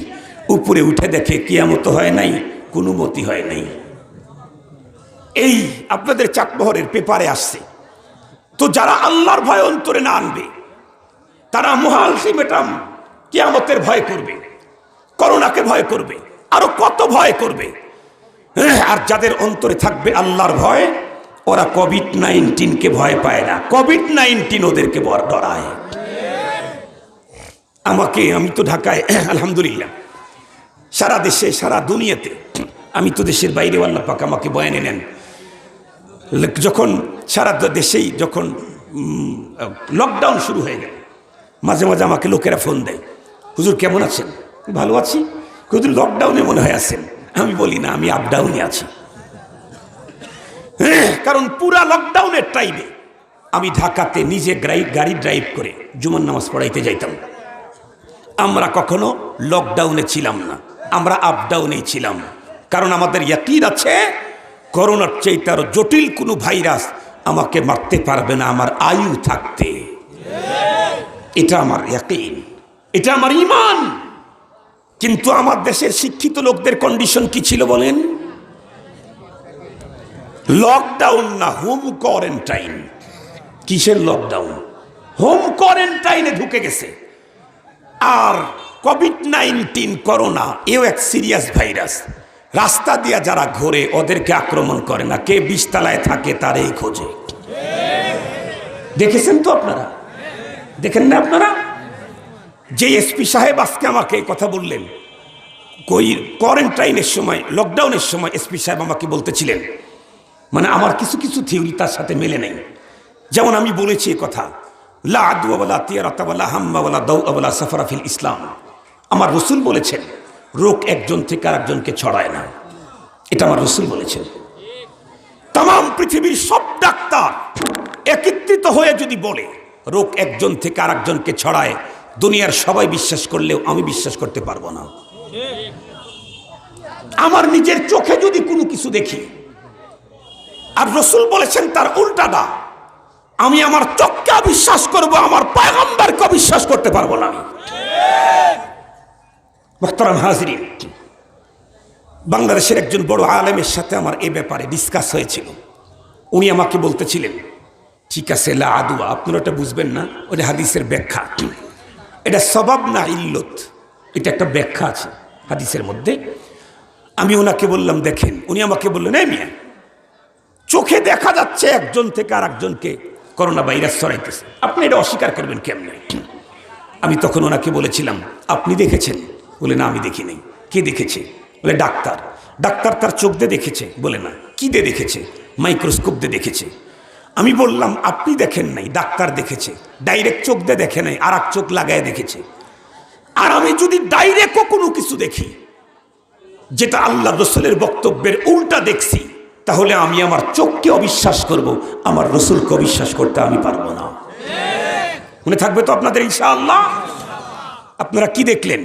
S1: উপরে উঠে দেখে কিয়ামত হয় নাই, কোনো মতি হয় নাই। এই আপনাদের চাটমোহরের পেপারে আসছে। তো যারা আল্লাহর ভয় অন্তরে না আনবে তারা মহা আলটিমেটাম কিয়ামতের ভয় করবে, করোনাকে ভয় করবে, আরো কত ভয় করবে। আর যাদের অন্তরে থাকবে আল্লাহর ভয়, ওরা কোভিড-19কে ভয় পায় না। কোভিড-19 ওদেরকে ডরায়। আমি তো ঢাকায় আলহামদুলিল্লাহ, সারা দেশে সারা দুনিয়াতে, আমি তো দেশের বাইরে, আল্লাহ পাক আমাকে বয়ানে নেন। যখন সারা দেশেই যখন লকডাউন শুরু হয়ে গেল, মাঝে মাঝে আমাকে লোকেরা ফোন দেয়, হুজুর কেমন আছেন? ভালো আছি। হুজুর লকডাউনে মনে হয় আছেন। আমি বলি না, আমি আপডাউনে আছি। কারণ পুরা লকডাউনের টাইমে আমি ঢাকাতে নিজে গাড়ি ড্রাইভ করে জুমার নামাজ পড়াইতে যাইতাম। আমরা কখনো লকডাউনে ছিলাম না, আমরা আপডাউনেই ছিলাম। কারণ আমাদের ইয়াকিন আছে করোনার চাইতে আরো জটিল কোনো ভাইরাস আমাকে মারতে পারবে না আমার আয়ু থাকতে। এটা আমার ইয়াকিন, এটা আমার ঈমান। কিন্তু আমার দেশের শিক্ষিত লোকদের কন্ডিশন কি ছিল বলেন? লকডাউন না, হোম কোয়ারেন্টাইন। কিসের লকডাউন? হোম কোয়ারেন্টাইনে ঢুকে গেছে। আর কোভিড-19 করোনা এও এক সিরিয়াস ভাইরাস। রাস্তা দিয়া যারা ঘোরে ওদেরকে আক্রমণ করে না, কে 20 তলায় থাকে তারই খোঁজে। দেখেছেন তো আপনারা? দেখেন না আপনারা? যে এসপি সাহেব আজকে আমাকে কথা বললেন, কোয়ারেন্টাইনের সময়, লকডাউনের সময় এসপি সাহেব আমাকে বলতেছিলেন, মানে আমার কিছু কিছু থিওরি তার সাথে মেলে নেই। যেমন আমি বলেছি এই কথা, লা আদওয়া ওয়ালা তিয়ারাতা ওয়ালা হাম্মা ওয়ালা দাওআ ওয়ালা সাফারা ফিল ইসলাম। আমার রাসূল বলেছেন রোগ একজন থেকে আরেকজনকে ছড়ায় না। এটা আমার রাসূল বলেছেন। তাম পৃথিবীর সব ডাক্তার একত্রিত হয়ে যদি বলে রোগ একজন থেকে আরেকজনকে ছড়ায়, দুনিয়ার সবাই বিশ্বাস করলেও আমি বিশ্বাস করতে পারবো না। আমার নিজের চোখে যদি কোনো কিছু দেখি আর রাসূল বলেছেন তার উল্টাটা, আমি আমার চোখকে বিশ্বাস করব, আমার পয়গম্বরকে বিশ্বাস করতে পারবো না। মুহতারাম হাজিরিন, বাংলাদেশের একজন বড় আলেমের সাথে আমার এই ব্যাপারে ডিসকাস হয়েছিল। উনি আমাকে বলতেছিলেন, ঠিক আছে লা আদওয়া, আপনারা এটা বুঝবেন না, ওটা হাদিসের ব্যাখ্যা, এটা সবাব না ইল্লত, এটা একটা ব্যাখ্যা আছে হাদিসের মধ্যে। আমি ওনাকে বললাম দেখেন, উনি আমাকে বললেন এই মিয়া, চোখে দেখা যাচ্ছে একজন থেকে আর একজনকে করোনা ভাইরাস ছড়াইতেছে, আপনি এটা অস্বীকার করবেন কেমনে? আমি তখন ওনাকে বলেছিলাম আপনি দেখেছেন? বলে না আমি দেখি নাই। কে দেখেছে? বলে ডাক্তার। ডাক্তার তার চোখ দিয়ে দেখেছে? বলে না। কি দিয়ে দেখেছে? মাইক্রোস্কোপ দিয়ে দেখেছে। আমি বললাম আপনি দেখেন নাই, ডাক্তার দেখেছে। ডাইরেক্ট চোখ দিয়ে দেখে নাই, আর এক চোখ লাগায় দেখেছে। আর আমি যদি ডাইরেক্টও কোনো কিছু দেখি যেটা আল্লাহ রাসূলের বক্তব্যের উল্টা দেখছি, তাহলে আমি আমার চোখকে অবিশ্বাস করব, আমার রাসূলকে অবিশ্বাস করতে আমি পারবো না। মনে থাকবে তো আপনাদের ইনশাআল্লাহ? আপনারা কি দেখলেন?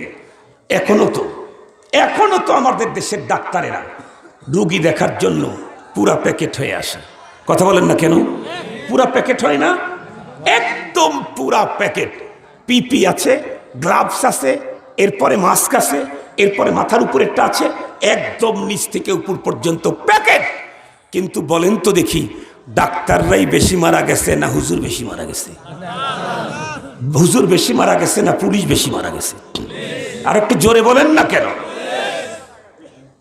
S1: এখনো তো আমাদের দেশের ডাক্তারেরা রোগী দেখার জন্য পুরা প্যাকেট হয়ে আসে। কথা বলেন না কেন? পুরা প্যাকেট হয় না? একদম পুরা প্যাকেট। পিপি আছে, গ্লাভস আছে, এরপরে মাস্ক আছে, এরপরে মাথার উপরেরটা আছে, একদম নিচ থেকে উপর পর্যন্ত প্যাকেট। কিন্তু বলেন তো দেখি, ডাক্তাররাই বেশি মারা গেছে না হুজুর বেশি মারা গেছে? হুজুর বেশি মারা গেছে না পুলিশ বেশি মারা গেছে? আর একটু জোরে বলেন না কেন?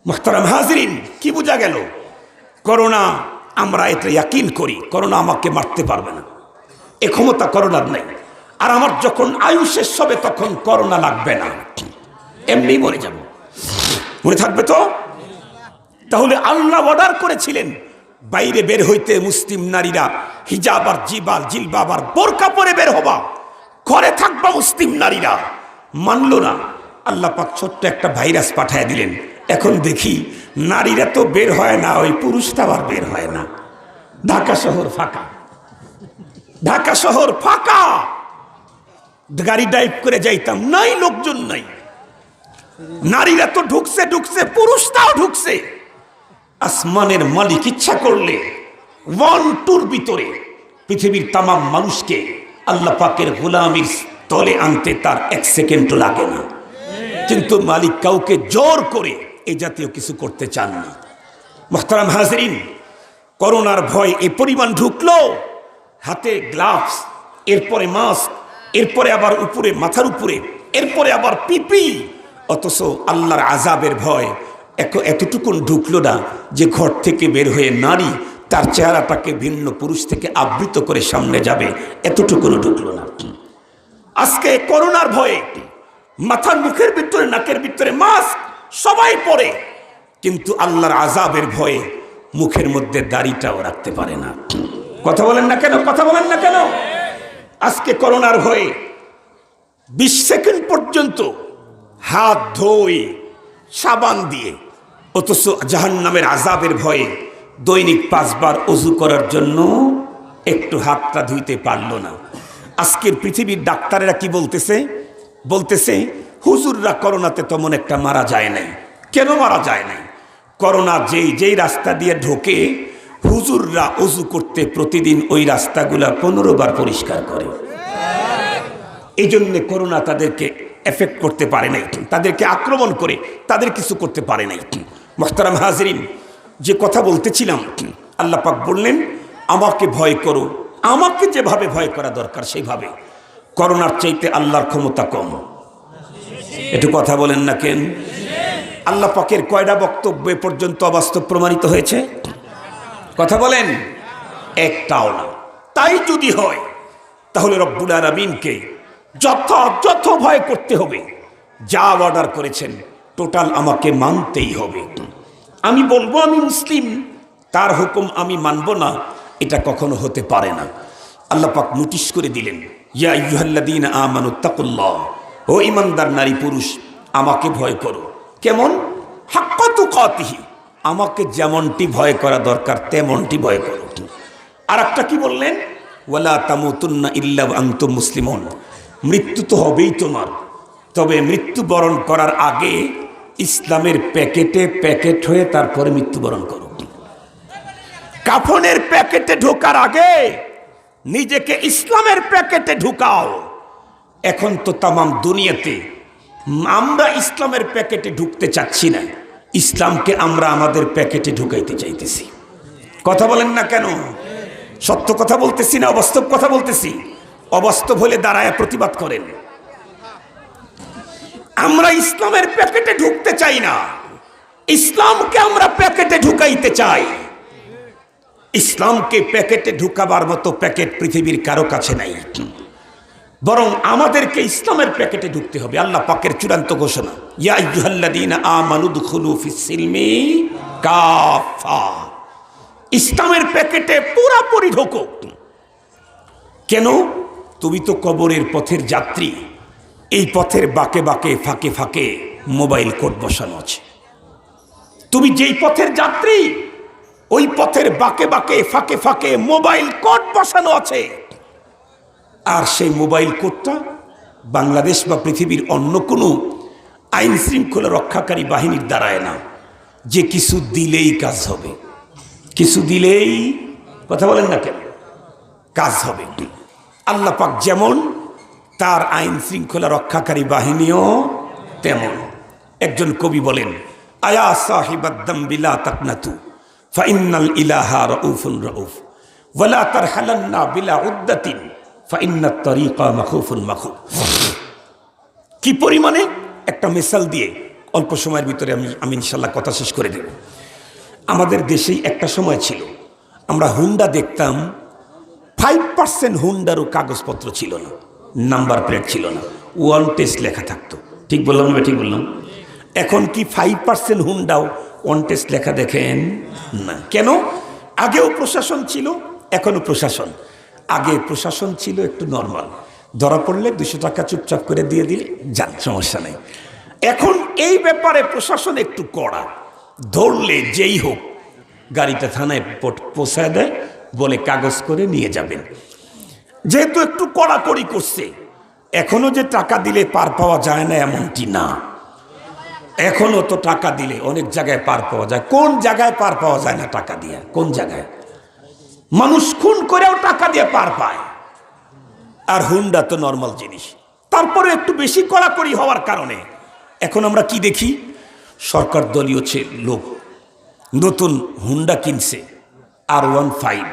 S1: মুহতারাম হাজিরিন, কি বোঝা গেল? করোনা, আমরা এটা ইয়াকিন করি করোনা আমাকে মারতে পারবে না, এ ক্ষমতা করোনার নেই। আর আমার যখন আয়ু শেষ হবে তখন করোনা লাগবে না, এমনি মরে যাব। মনে থাকবে তো? তাহলে আল্লাহ অর্ডার করেছিলেন বাইরে বের হইতে মুসলিম নারীরা হিজাব আর জিলবাব আর বোরকা পরে বের হবা, ঘরে থাকবা মুসলিম নারীরা। মানলো না, আল্লাহ পাক ছোট্ট একটা ভাইরাস পাঠায় দিলেন। এখন দেখি নারীরা তো বের হয় না, ওই পুরুষটা আবার বের হয় না। ঢাকা শহর ফাঁকা, ঢাকা শহর ফাঁকা। গাড়ি ড্রাইভ করে যাইতাম, নাই লোকজন নাই। নারীরা তো ঢুকছে, পুরুষটাও ঢুকছে। আসমানের মালিক ইচ্ছা করলে 1-2 ভিতরে পৃথিবীর তাম মানুষকে আল্লাহ পাকের গোলামির তলে আনতে তার 1 সেকেন্ডও লাগে না। কিন্তু মালিক কাউকে জোর করে এই জাতীয় কিছু করতে চান না। মুহতারাম হাজিরিন, করোনার ভয় এ পরিমাণ ঢুকলো, হাতে গ্লাভস, এরপরে মাস্ক, এরপরে আবার উপরে মাথার উপরে, এরপরে আবার পিপি। অথচ আল্লাহর আযাবের ভয় এতটুকুন ঢুকলো না যে ঘর থেকে বের হয়ে নারী তার চেহারাটাকে ভিন্ন পুরুষ থেকে আবৃত করে সামনে যাবে, এতটুকুনও ঢুকলো না। আজকে করোনার ভয়ে মাথার মুখের ভিতরে নাকের ভিতরে মাস্ক সবাই পরে, কিন্তু আল্লাহর আযাবের ভয়ে মুখের মধ্যে দাড়িটাও রাখতে পারে না। কথা বলেন না কেন? কথা বলেন না কেন? আজকে করোনার ভয়ে 20 সেকেন্ড পর্যন্ত হাত ধোয় সাবান দিয়ে, অথচ জাহান্নামের আযাবের ভয়ে দৈনিক 5 বার ওযু করার জন্য একটু হাতটা ধুইতে পারলো না। আজকের পৃথিবীর ডাক্তারেরা কি বলতেছে হুজুররা করোনাতে তেমন একটা মারা যায় নাই। কেন মারা যায় নাই? করোনা যেই রাস্তা দিয়ে ঢোকে, হুজুররা অজু করতে প্রতিদিন ওই রাস্তাগুলা 15 বার পরিষ্কার করে। এই জন্যে করোনা তাদেরকে এফেক্ট করতে পারে নাই, তাদেরকে আক্রমণ করে তাদের কিছু করতে পারে নাই। মোহতারাম হাজরিন, যে কথা বলতেছিলাম, আল্লাহ পাক বললেন আমাকে ভয় করো, আমাকে যেভাবে ভয় করা দরকার সেইভাবে। করোনার চাইতে আল্লাহর ক্ষমতা কম। একটু কথা বলেন না কেন? আল্লাহ পাকের কয়টা বক্তব্য এ পর্যন্ত অবাস্তব প্রমাণিত হয়েছে? কথা বলেন, একটাও না। তাই যদি হয় তাহলে রব্বুল আলামিনকে যথাযথ ভয় করতে হবে। যা অর্ডার করেছেন টোটাল আমাকে মানতেই হবে। আমি বলবো আমি মুসলিম, তার হুকুম আমি মানব না, এটা কখনো হতে পারে না। আল্লাহ পাক নোটিশ করে দিলেন, ইয়া আইয়ুহাল্লাযীনা আমানুত্তাকুল্লাহ, ও ঈমানদার নারী পুরুষ আমাকে ভয় করো। কেমন? হাক্কা তুকাতিহি, আমাকে যেমনটি ভয় করা দরকার তেমনটি ভয় করো। আর একটা কি বললেন? ওয়ালা তামুতুন্না ইল্লা ওয়া আনতুম মুসলিমুন, মৃত্যু তো হবেই তোমার, তবে মৃত্যুবরণ করার আগে ইসলামের প্যাকেট হয়ে তারপরে মৃত্যুবরণ করো। কাফনের প্যাকেটে ঢোকার আগে নিজেকে ইসলামের প্যাকেটে ঢুকাও। এখন তো তামাম দুনিয়াতে আমরা ইসলামের প্যাকেটে ঢুকতে চাচ্ছি না, ইসলামকে আমরা আমাদের প্যাকেটে ঢুকাইতে চাইতেছি। কথা বলেন না কেন? সত্য কথা বলতেছি না অবাস্তব কথা বলতেছি? অবাস্তব হলে দাঁড়ায় প্রতিবাদ করেন। আমরা ইসলামের প্যাকেটে ঢুকতে চাই না, ইসলামকে আমরা প্যাকেটে ঢুকাইতে চাই। ইসলামকে প্যাকেটে ঢুকাবার মতো প্যাকেট পৃথিবীর কারো কাছে নাই, বরং আমাদেরকে ইসলামের প্যাকেটে ঢুকতে হবে। আল্লাহ পাকের চূড়ান্ত ঘোষণা, ইয়া আইয়ুহাল্লাযীনা আমানু দুখুলু ফিস-সিলমি কাফা, ইসলামের প্যাকেটে পুরোপুরি ঢোকো। কেন? তুমি তো কবরের পথের যাত্রী, এই পথের বাঁকে বাঁকে ফাঁকে ফাঁকে মোবাইল কোড বসানো আছে। তুমি যেই পথের যাত্রী, ওই পথের বাঁকে বাঁকে ফাঁকে ফাঁকে মোবাইল কোড বসানো আছে। আর সেই মোবাইল কোডটা বাংলাদেশ বা পৃথিবীর অন্য কোনো আইন শৃঙ্খলা রক্ষাকারী বাহিনীর দ্বারায় না, যে কিছু দিলেই কাজ হবে, কিছু দিলেই, কথা বলেন না কেন, কাজ হবে। আল্লাহ পাক যেমন, তার আইন শৃঙ্খলা রক্ষাকারী বাহিনীও তেমন। একজন কবি বলেন, আয়া সাহিবাদ দামবি লা তাকনাতু ফাইন্নাল ইলাহা রাউফুন রাউফ ওয়ালা তারহালান্না বিলা উদ্দাতিন ফাইন্নাত তারিকা মাখুফুন মাখুফ। কি পরিমাণে একটা মিসাল দিয়ে অল্প সময়ের ভিতরে আমি ইনশাল্লাহ কথা শেষ করে দেব। আমাদের দেশেই একটা সময় ছিল, আমরা হুন্ডা দেখতাম, 5% হুন্ডারও কাগজপত্র ছিল না, নাম্বার প্লেট ছিল না, ওয়ান টেস্ট লেখা থাকতো। ঠিক বললাম না? ঠিক বললাম? এখন কি 5% হুন্ডাও ওয়ান টেস্ট লেখা দেখেন না? কেন? আগেও প্রশাসন ছিল, এখনো প্রশাসন। আগে প্রশাসন ছিল একটু নর্মাল, ধরা পড়লে 200 টাকা চুপচাপ করে দিয়ে দিলে যান, সমস্যা নেই। এখন এই ব্যাপারে প্রশাসন একটু কড়া, ধরলে যেই হোক গাড়িটা থানায় পৌঁছায় দেয়, বলে কাগজ করে নিয়ে যাবেন। যেহেতু একটু কড়াকড়ি করছে, এখনো যে টাকা দিলে পার পাওয়া যায় না এমনটি না, এখনো তো টাকা দিলে অনেক জায়গায় পার পাওয়া যায়। কোন জায়গায় পার পাওয়া যায় না টাকা দিয়ে? কোন জায়গায়? মানুষ খুন করেও টাকা দিয়ে পার পায়, আর হুন্ডা তো নর্মাল জিনিস। তারপরে একটু বেশি কড়াকড়ি হওয়ার কারণে এখন আমরা কি দেখি, সরকার দলীয় লোক নতুন হুন্ডা কিনছে, R15,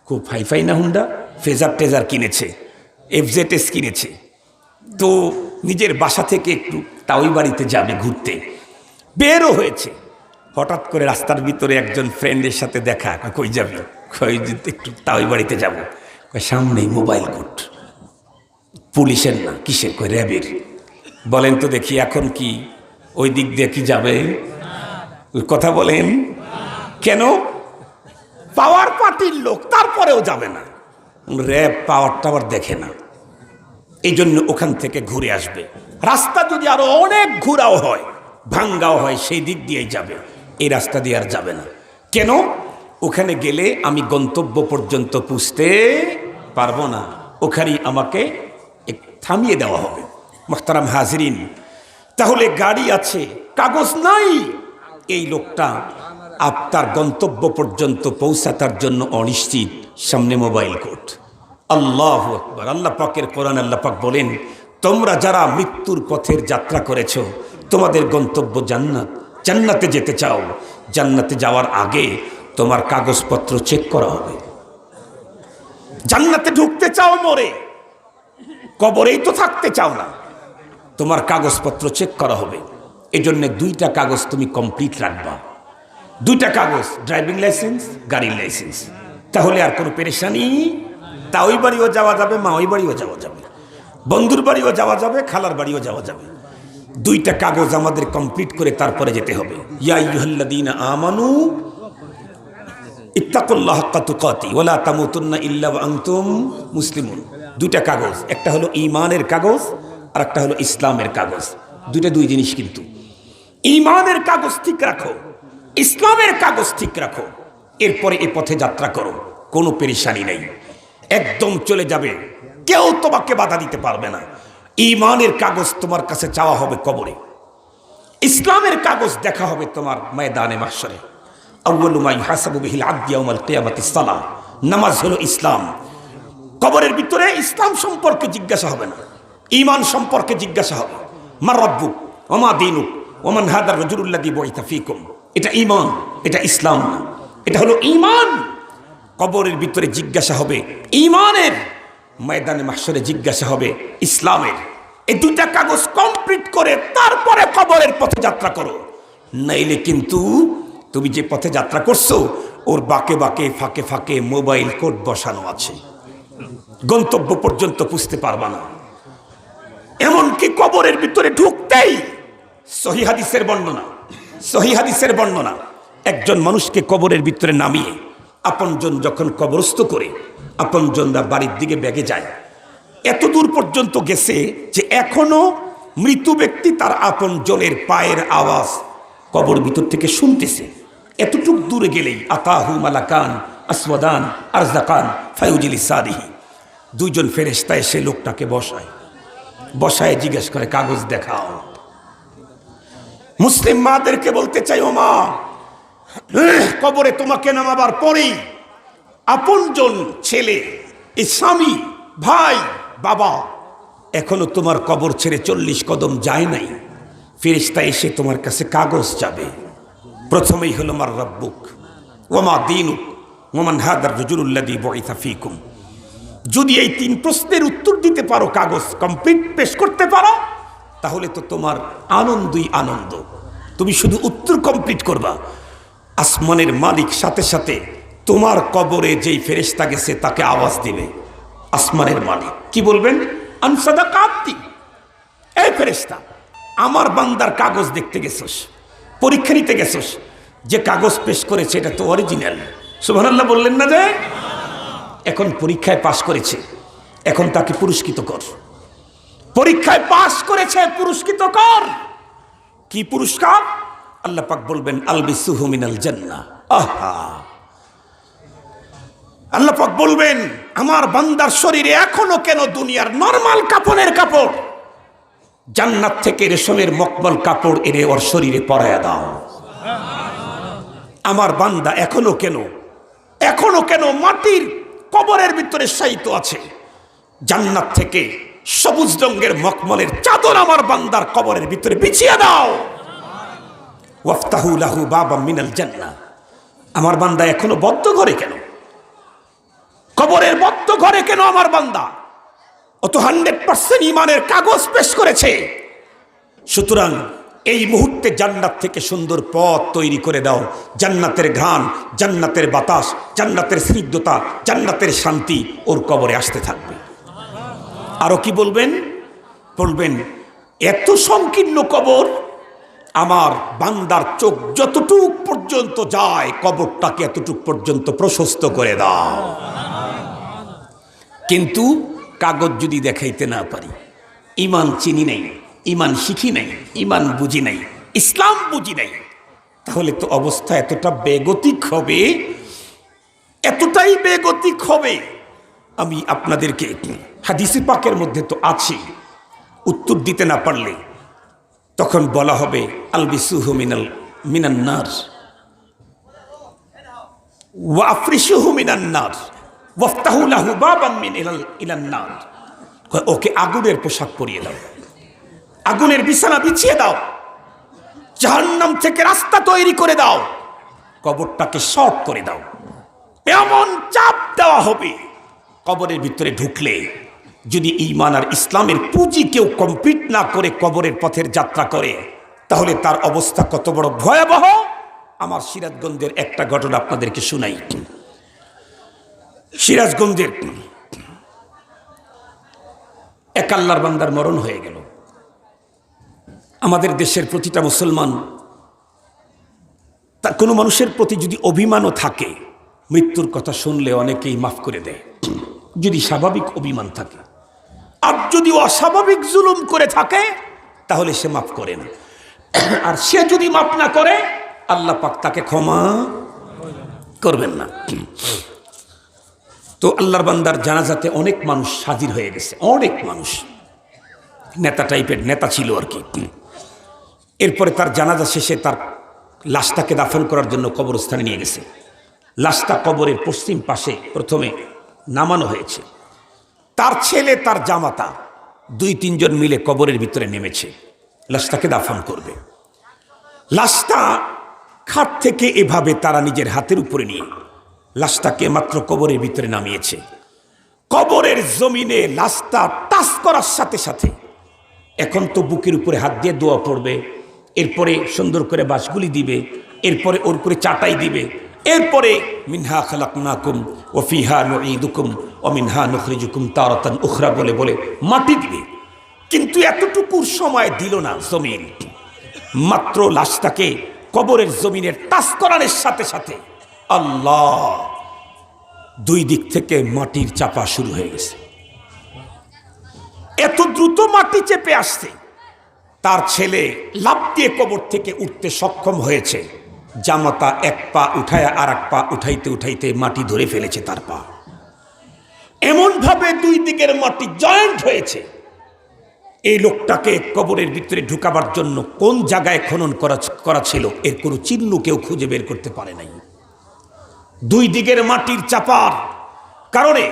S1: খুব হাইফাই না হুন্ডা, ফেজার কিনেছে, FZS কিনেছে। তো নিজের বাসা থেকে একটু তাওই বাড়িতে যাবে ঘুরতে, বেরও হয়েছে। হঠাৎ করে রাস্তার ভিতরে একজন ফ্রেন্ডের সাথে দেখা, কই যাবি? কই একটু তাওই বাড়িতে যাব। সামনেই মোবাইল কোড, পুলিশের না, কিসের? কই র্যাবের। বলেন তো দেখি, এখন কি ওই দিক দিয়ে কি যাবে? কথা বলেন কেন? পাওয়ার পার্টির লোক, তারপরেও যাবে না। র্যাব পাওয়ার টাওয়ার দেখে না, এই জন্য ওখান থেকে ঘুরে আসবে। রাস্তা যদি আরো অনেক ঘুরাও হয়, ভাঙ্গাও হয়, সেই দিক দিয়েই যাবে, এই রাস্তা দিয়ে আর যাবে না। কেন? ওখানে গেলে আমি গন্তব্য পর্যন্ত পুষতে পারবো না, ওখানেই আমাকে থামিয়ে দেওয়া হবে। মুহতারাম হাজরিন, তাহলে গাড়ি আছে, কাগজ নাই, এই লোকটা আপনার গন্তব্য পর্যন্ত পৌঁছাতার জন্য অনিশ্চিত। সামনে মোবাইল কোর্ট। আল্লাহু আকবার। আল্লাহ পাকের কোরআন আল্লাহ পাক বলেন, তোমরা যারা মৃত্যুর পথের যাত্রা করেছো, তোমাদের গন্তব্য জান্নাত, জান্নাতে যেতে চাও, জান্নাতে যাওয়ার আগে তোমার কাগজপত্র চেক করা হবে। জান্নাতে ঢুকতে চাও মরে, কবরেই তো থাকতে চাও না, তোমার কাগজপত্র চেক করা হবে। এজন্য 2টা কাগজ তুমি কমপ্লিট রাখবা। 2টা কাগজ, ড্রাইভিং লাইসেন্স, গাড়ির লাইসেন্স। তাহলে আর কোনো পেরেশানি, তা ওই বাড়িও যাওয়া যাবে, মা ওই বাড়িও যাওয়া যাবে, বন্ধুর বাড়িও যাওয়া যাবে, খালার বাড়িও যাওয়া যাবে। 2টা কাগজ আমাদের কমপ্লিট করে তারপরে যেতে হবে। ইয়া আইয়ুহাল্লাযীনা আমানু ইত্তাকুল্লাহ হাক্কা তুকাতি ওয়া লা তামুতুন্না ইল্লা ওয়া আনতুম মুসলিমুন। 2টা কাগজ, একটা হলো ঈমানের কাগজ আর একটা হলো ইসলামের কাগজ। 2টা 2 জিনিস কিন্তু। ঈমানের কাগজ ঠিক রাখো, ইসলামের কাগজ ঠিক রাখো, এরপরে এই পথে যাত্রা করো, কোনো পেরেশানি নেই, একদম চলে যাবে, কেউ তোমাকে বাধা দিতে পারবে না। ঈমানের কাগজ তোমার কাছে চাওয়া হবে কবরে, ইসলামের কাগজ দেখা হবে তোমার ময়দানে মাহশরে। আউয়ালু মা ইউহাসাবু বিহিল আবদু ইয়াউমাল কিয়ামাতিস সালাহ। নামাজ হলো ইসলাম। কবরের ভিতরে ইসলাম সম্পর্কে জিজ্ঞাসা হবে না, ঈমান সম্পর্কে জিজ্ঞাসা হবে। মা রাব্বুক ওয়া মা দীনুক ওয়া মান হাদার রাজুলুল্লাযী বুইসা ফীকুম। এটা ঈমান, এটা ইসলাম না, এটা হলো ঈমান। কবরের ভিতরে জিজ্ঞাসা হবে ঈমানের, ময়দানে মাহশরে জিজ্ঞাসা হবে ইসলামের। এই 2টা কাগজ কমপ্লিট করে তারপরে কবরের পথে যাত্রা করো, নাইলে কিন্তু তুমি যে পথে যাত্রা করছো ওর বাঁকে বাঁকে ফাঁকে ফাঁকে মোবাইল কোড বসানো আছে, গন্তব্য পর্যন্ত পুষতে পারবা না। এমনকি কবরের ভিতরে ঢুকতেই সহিহ হাদিসের বর্ণনা, সহিহ হাদিসের বর্ণনা, একজন মানুষকে কবরের ভিতরে নামিয়ে আপনজন যখন কবরস্থ করে আপনজনরা বাড়ির দিকে ব্যাগে যায়, এত দূর পর্যন্ত গেছে যে এখনো মৃত ব্যক্তি তার আপনজনের পায়ের আওয়াজ কবর ভিতর থেকে শুনতেছে। এতটুক দূরে গেলেই আতাহু মালাকান আসওয়াদান আরজাকান ফায়ুজিলি সাদিহি, 2জন ফেরেশতা এসে লোকটাকে বসায় জিজ্ঞেস করে কাগজ দেখাও। মুসলিম মাদেরকে বলতে চাই, ও মা, কবরে তোমাকে নামাবার পরেই আপনজন ছেলে, স্বামী, ভাই, বাবা এখনো তোমার কবর ছেড়ে 40 কদম যায় নাই, ফেরেশতা এসে তোমার কাছে কাগজ যাবে। প্রথমেই হলো মার রাব্বুক ওয়া মা দীনুক ওয়া মান হাদার রাজুলুল্লাযী বুইসা ফীকুম। যদি এই 3 প্রশ্নের উত্তর দিতে পারো, কাগজ কমপ্লিট পেশ করতে পারো, তাহলে তো তোমার আনন্দই আনন্দ। তুমি শুধু উত্তর কমপ্লিট করবা, আসমানের মালিক সাথে সাথে তোমার কবরে যেই ফেরেশতা গেছে তাকে আওয়াজ দিবে। আসমানের মালিক কি বলবেন? আনসাদাকাতি, এই ফেরেশতা, আমার বান্দার কাগজ দেখতে গেছস, পরীক্ষা নিতে গেছস, যে কাগজ পেশ করেছে এটা তো অরিজিনাল। সুবহানাল্লাহ বললেন না? যে এখন পরীক্ষায় পাশ করেছে, এখন তাকে পুরস্কৃত কর। পরীক্ষায় পাশ করেছে, পুরস্কৃত কর। কি পুরস্কার? আল্লাহ পাক বলবেন আলবিসুহু মিনাল জান্নাহ। আহা, আল্লাহ পাক বলবেন আমার বান্দার শরীরে এখনো কেন দুনিয়ার নরমাল কাপড়ের কাপড়, জান্নাত থেকে রেশমের মকমল কাপড় এনে ওর শরীরে পরায়া দাও। আমার বান্দা এখনো কেন মাটির কবরের ভিতরে শায়িত আছে, জান্নাত থেকে সবুজ রঙের মকমলের চাদর আমার বান্দার কবরের ভিতরে বিছিয়ে দাও। ওয়াফতাহু লাহু বাবাম মিনাল জান্নাহ। আমার বান্দা এখনো বদ্ধ ঘরে কেন, কবরের বদ্ধ ঘরে কেন আমার বান্দা? অত 100% ঈমানের কাগজ পেশ করেছে। সুতরাং এই মুহূর্তে জান্নাত থেকে সুন্দর পথ তৈরি করে দাও। জান্নাতের ঘ্রাণ, জান্নাতের বাতাস, জান্নাতের স্নিগ্ধতা, জান্নাতের শান্তি ওর কবরে আসতে থাকবে। আরো কি বলবেন? বলবেন এত সংকীর্ণ কবর, আমার বান্দার চোখ যতটুক পর্যন্ত যায় কবরটাকে এতটুক পর্যন্ত প্রশস্ত করে দাও। কিন্তু কাগজ যদি দেখাইতে না পারি, ঈমান চিনি নাই, ঈমান শিখি নাই, ঈমান বুঝি নাই, ইসলাম বুঝি নাই, তাহলে তো অবস্থা এতটা বেগতিক হবে এতটাই বেগতিক হবে, আমি আপনাদেরকে হাদিসে পাকের মধ্যে তো আছে, উত্তর দিতে না পারলে তখন বলা হবে আলবিসুহু মিনান নার ওয়া আফরিশুহু মিনান নার ওয়াফতাহু লাহু বাবান ইলান নার। ওকে আগুনের পোশাক পরিয়ে দাও, আগুনের বিছানা বিছিয়ে দাও, জাহান্নাম থেকে রাস্তা তৈরি করে দাও, কবরটাকে শর্ট করে দাও। এমন চাপ দেওয়া হবে, কবরের ভিতরে ঢুকলে যদি ঈমান আর ইসলামের পুঁজি কেউ কমপ্লিট না করে কবরের পথের যাত্রা করে, তাহলে তার অবস্থা কত বড় ভয়াবহ। আমার সিরাজগঞ্জের একটা ঘটনা আপনাদেরকে শুনাই। সিরাজগঞ্জের এক আল্লাহর বান্দার মরণ হয়ে গেল। আমাদের দেশের প্রতিটা মুসলমান, তা কোনো মানুষের প্রতি যদি অভিমানও থাকে, মৃত্যুর কথা শুনলে অনেকেই মাফ করে দেয়, যদি স্বাভাবিক অভিমান থাকে। আর যদি অস্বাভাবিক জুলুম করে থাকে তাহলে সে মাফ করে না। আর সে যদি মাফ না করে, আল্লাহ পাক তাকে ক্ষমা করবেন না। তো আল্লাহর বান্দার জানাজাতে অনেক মানুষ হাজির হয়ে গেছে, অনেক মানুষ, নেতা টাইপের নেতা ছিল আর কি। এরপরে তার জানাজা শেষে তার লাশটাকে দাফন করার জন্য কবরস্থানে নিয়ে গেছে। লাশটা কবরের পশ্চিম পাশে প্রথমে নামানো হয়েছে। তার ছেলে, তার জামাতা 2-3 জন মিলে কবরের ভিতরে নেমেছে, লাশটাকে দাফন করবে। লাশটা খাট থেকে এভাবে তারা নিজের হাতের উপরে নিয়ে লাশটাকে মাত্র কবরের ভিতরে নামিয়েছে। কবরের জমিনে লাশটা টাচ করার সাথে সাথে, এখন তো বুকের উপরে হাত দিয়ে দোয়া পড়বে, এরপরে সুন্দর করে বাঁশগুলি দিবে, এরপরে ওর উপরে চাটাই দিবে, এরপরে মিনহা খালাকনাকুম ওয়া ফিহা নুঈদুকুম ওয়া মিনহা নুখরিজুকুম তারাতান উখরা বলে বলে মাটি দিবে। কিন্তু এতটুকুর সময় দিল না জমিন। মাত্র লাশটাকে কবরের জমিনের টাচ করানোর সাথে সাথে আল্লাহ, 2 দিক থেকে মাটির চাপা শুরু হয়ে গেছে। এত দ্রুত মাটি চেপে আসছে, তার ছেলে লাফ দিয়ে কবর থেকে উঠতে সক্ষম হয়েছে। জামাতা এক পা উঠায় আর এক পা উঠাইতে উঠাইতে মাটি ধরে ফেলেছে তার পা। এমন ভাবে 2 দিকের মাটি জয়েন্ট হয়েছে। এই লোকটাকে কবরের ভিতরে ঢুকাবার জন্য কোন জায়গায় খনন করা ছিল এর কোনো চিহ্ন কেউ খুঁজে বের করতে পারে নাই। 2 দিকের মাটির চাপার কারণে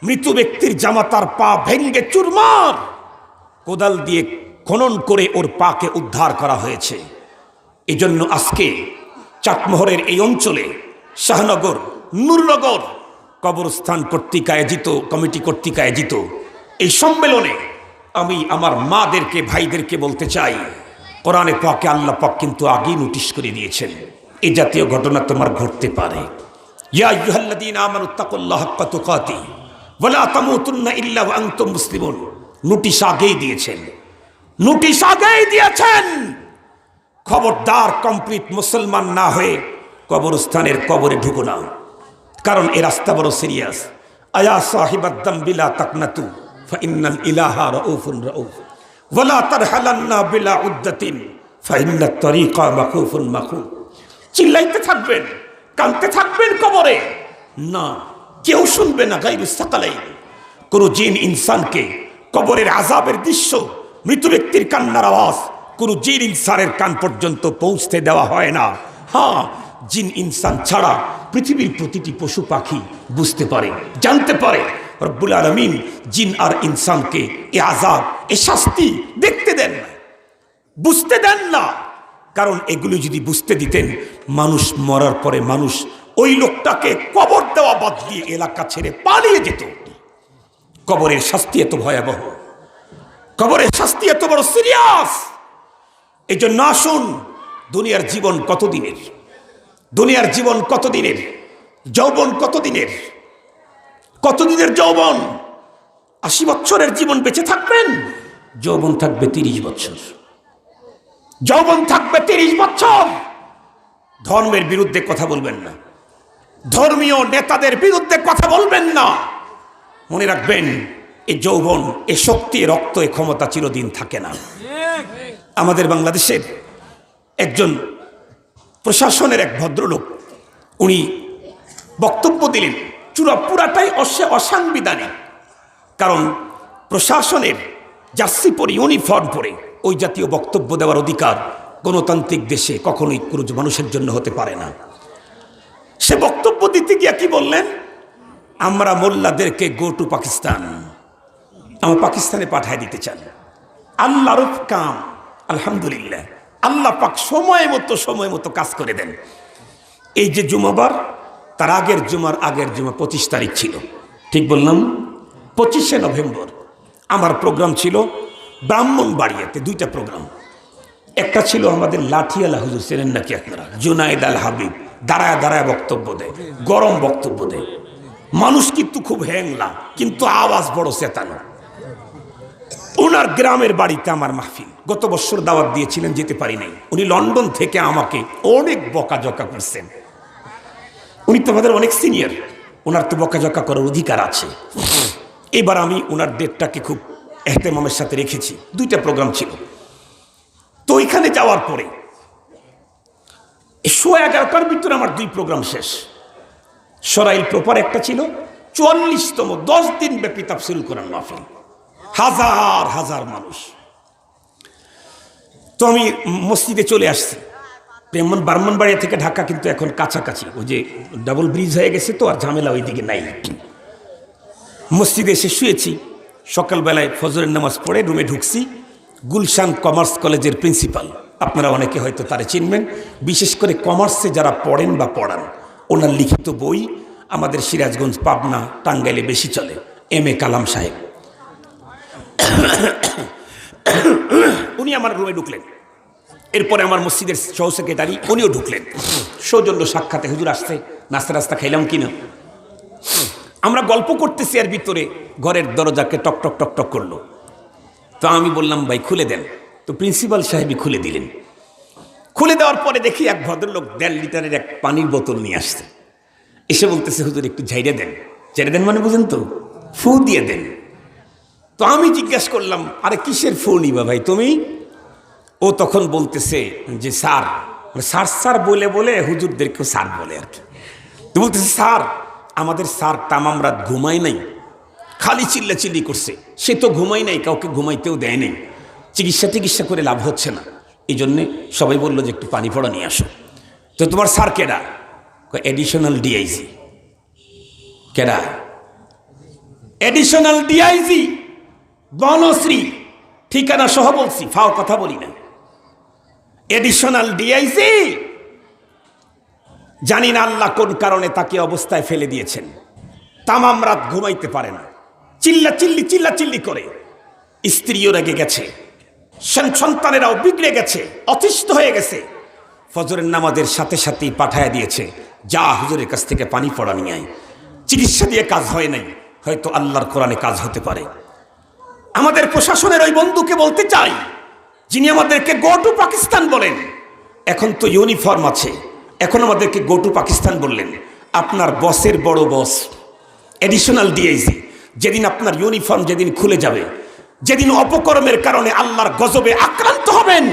S1: মৃত ব্যক্তির জামাতার পা ভেঙ্গে চুরমার, কোদাল দিয়ে খনন করে ওর পাকে উদ্ধার করা হয়েছে। এজন্য আজকে চাটমোহরের এই অঞ্চলে শাহনগর, নূরনগর কবরস্থান কর্তৃক আয়োজিত, কমিটি কর্তৃক আয়োজিত এই সম্মেলনে আমি আমার মাদেরকে, ভাইদেরকে বলতে চাই, কোরআনে পাকে আল্লাহ পাক কিন্তু আগেই নোটিশ করে দিয়েছেন এই জাতীয় ঘটনা তোমার ঘটতে পারে। ইয়া আইয়ুহাল্লাযীনা আমানুত্তাকুল্লাহা হাক্কা তুকাতিহি ওয়া লা তামুতুন্না ইল্লা ওয়া আনতুম মুসলিমুন। নোটিশ আগেই দিয়েছেন, নোটিশ আগেই দিয়েছেন। খবরদার কমপ্লিট মুসলমান না হয়ে কবরস্থানের কবরে ঢুকো না, কারণ এ রাস্তা বড় সিরিয়াস। আয়া সাহিবাদ দামবি লা তাকনাতু ফাইন্নাল ইলাহা রাউফুর রাউফ ওয়া লা তারহালান্না বিলা উদ্দাতিন ফাইন্নাত তারিকা মাখুফুন মাখুফ। চিল্লাইতে থাকবেন, কাঁদতে থাকবেন কবরে, না কেউ শুনবে না। গায়রুস সাকালাইন, কোন জিন ইনসানকে কবরের আযাবের দৃশ্য, মৃত ব্যক্তির কান্নার আওয়াজ কোন জিন ইনসানের কান পর্যন্ত পৌঁছতে দেওয়া হয় না। হ্যাঁ, জিন ইনসান ছাড়া পৃথিবীর প্রতিটি পশু পাখি বুঝতে পারে, জানতে পারে। রব্বুল আলামিন জিন আর ইনসানকে এ আযাব, এ শাস্তি দেখতে দেন না, বুঝতে দেন না। কারণ এগুলো যদি বুঝতে দিতেন, মানুষ মরার পরে মানুষ ওই লোকটাকে কবর দেওয়া বাদ দিয়ে এলাকা ছেড়ে পালিয়ে যেত। কবরের শাস্তি এত ভয়াবহ, কবরের শাস্তি এত বড় সিরিয়াস। এই জন্য আসুন, দুনিয়ার জীবন কতদিনের, দুনিয়ার জীবন কতদিনের, যৌবন কতদিনের, কতদিনের যৌবন। 80 বছরের জীবন বেঁচে থাকবেন, যৌবন থাকবে 30 বছর, যৌবন থাকবে 30 বছর। ধর্মের বিরুদ্ধে কথা বলবেন না, ধর্মীয় নেতাদের বিরুদ্ধে কথা বলবেন না। মনে রাখবেন, এই যৌবন, এ শক্তি, রক্ত, এ ক্ষমতা চিরদিন থাকে না। আমাদের বাংলাদেশের একজন প্রশাসনের এক ভদ্রলোক, উনি বক্তব্য দিলেন, পুরাটাই অসাংবিধানিক। কারণ প্রশাসনের জার্সি পরে, ইউনিফর্ম পরে ওই জাতীয় বক্তব্য দেওয়ার অধিকার গণতান্ত্রিক দেশে কখনোই কোনো মানুষের জন্য হতে পারে না। সে বক্তব্য দিতে গিয়ে কি বললেন, আমরা মোল্লাদেরকে গো টু পাকিস্তান, আমার পাকিস্তানে পাঠায় দিতে চান। আল্লাহর কাম, আলহামদুলিল্লাহ, আল্লাহ পাক সময় মতো কাজ করে দেন। এই যে জুমাবার, তার আগের জুমা 25 তারিখ ছিল, ঠিক বললাম? 25শে নভেম্বর আমার প্রোগ্রাম ছিল ব্রাহ্মণবাড়িয়াতে, 2টা প্রোগ্রাম। একটা ছিল আমাদের লাঠিয়ালা হুজুর, চেনেন নাকি আপনারা? জুনায়েদ আল হাবিব, দাঁড়ায় বক্তব্য দেয়, গরম বক্তব্য দেয়। মানুষ কিন্তু খুব হ্যাংলা, কিন্তু আওয়াজ বড় চেতানো। ওনার গ্রামের বাড়িতে আমার মাহফিল, গত বছর দাওয়াত দিয়েছিলেন, যেতে পারি নাই। উনি লন্ডন থেকে আমাকে অনেক বকাঝকা করছেন। উনি তো আমাদের অনেক সিনিয়র, ওনার তো বকাঝকা করার অধিকার আছে। এবার আমি ওনার ডেটটাকে খুব এহতেমামের সাথে রেখেছি। 2টা প্রোগ্রাম ছিল। তো ওইখানে যাওয়ার পরে 11:30টার ভিতরে আমার 2 প্রোগ্রাম শেষ। সরাইল প্রপার একটা ছিল, 44তম 10 দিন ব্যাপী তাফসীরুল কোরআন মাহফিল, হাজার মানুষ। তো আমি মসজিদে চলে আসছি। ব্রাহ্মণবাড়িয়া থেকে ঢাকা কিন্তু এখন কাছাকাছি, ওই যে ডাবল ব্রিজ হয়ে গেছে, তো আর ঝামেলা ওইদিকে নাই। মসজিদে এসে শুয়েছি। সকালবেলায় ফজরের নামাজ পড়ে রুমে ঢুকছি। গুলশান কমার্স কলেজের প্রিন্সিপাল, আপনারা অনেকে হয়তো তারে চিনবেন, বিশেষ করে কমার্সে যারা পড়েন বা পড়ান, ওনার লিখিত বই আমাদের সিরাজগঞ্জ, পাবনা, টাঙ্গাইলে বেশি চলে, M.A. কালাম সাহেব। উনি আমার রুমে ঢুকলেন। এরপরে আমার মসজিদের সহ সেক্রেটারি, উনিও ঢুকলেন। সৌজন্য সাক্ষাতে হুজুর আসছে, নাস্তা খাইলাম কিনা। আমরা গল্প করতেছি, আর ভিতরে ঘরের দরজাকে টক টক টক টক করলো। তো আমি বললাম, ভাই খুলে দেন। তো প্রিন্সিপাল সাহেবই খুলে দিলেন। খুলে দেওয়ার পরে দেখি এক ভদ্রলোক 1.5 লিটারের এক পানির বোতল নিয়ে আসছে। এসে বলতেছে, হুজুর একটু ঝাইড়ে দেন মানে বুঝেন তো, ফু দিয়ে দেন। তো আমি জিজ্ঞাসা করলাম, আরে কিসের ফু নিবা ভাই তুমি? ও তখন বলতেছে যে স্যার বলে হুজুরদেরকেও স্যার বলে আর কি। তো বলতেছে, স্যার আমাদের স্যার তামাম রাত ঘুমায় নাই, খালি চিল্লাচিল্লি করছে। সে তো ঘুমাই নাই, কাউকে ঘুমাইতেও দেয় নাই, চিকিৎসা করে লাভ হচ্ছে না। এই জন্যে সবাই বললো যে একটু পানি পড়া নিয়ে আসো। তো তোমার স্যার কেডা? Additional DIG. কেডা? এডিশনাল ডিআইজি বনশ্রী, ঠিকানা সহ বলছি, ফাও কথা বলি না। এডিশনাল ডিআইজি, জানি না আল্লাহ কোন কারণে তাকে অবস্থায় ফেলে দিয়েছেন। তামাম রাত ঘুমাইতে পারে না, চিল্লাচিল্লি করে। স্ত্রীও রেগে গেছে, সন্তানেরাও বিগড়ে গেছে, অতিষ্ঠ হয়ে গেছে। ফজরের নামাজের সাথেই পাঠায় দিয়েছে, যা হুজুরের কাছ থেকে পানি পড়া নিয়ে আয়। চিকিৎসা দিয়ে কাজ হয় নাই, হয়তো আল্লাহর কোরআনে কাজ হতে পারে। আমাদের প্রশাসনের ওই বন্ধুকে বলতে চাই, যিনি আমাদেরকে গো টু পাকিস্তান বলেন, এখন তো ইউনিফর্ম আছে, এখন আমাদেরকে গো টু পাকিস্তান বললেন। আপনার বসের বড় বস এডিশনাল ডিআইজি, যেদিন আপনার ইউনিফর্ম যেদিন খুলে যাবে, যেদিন অপকর্মের কারণে আল্লাহর গজবে আক্রান্ত হবেন,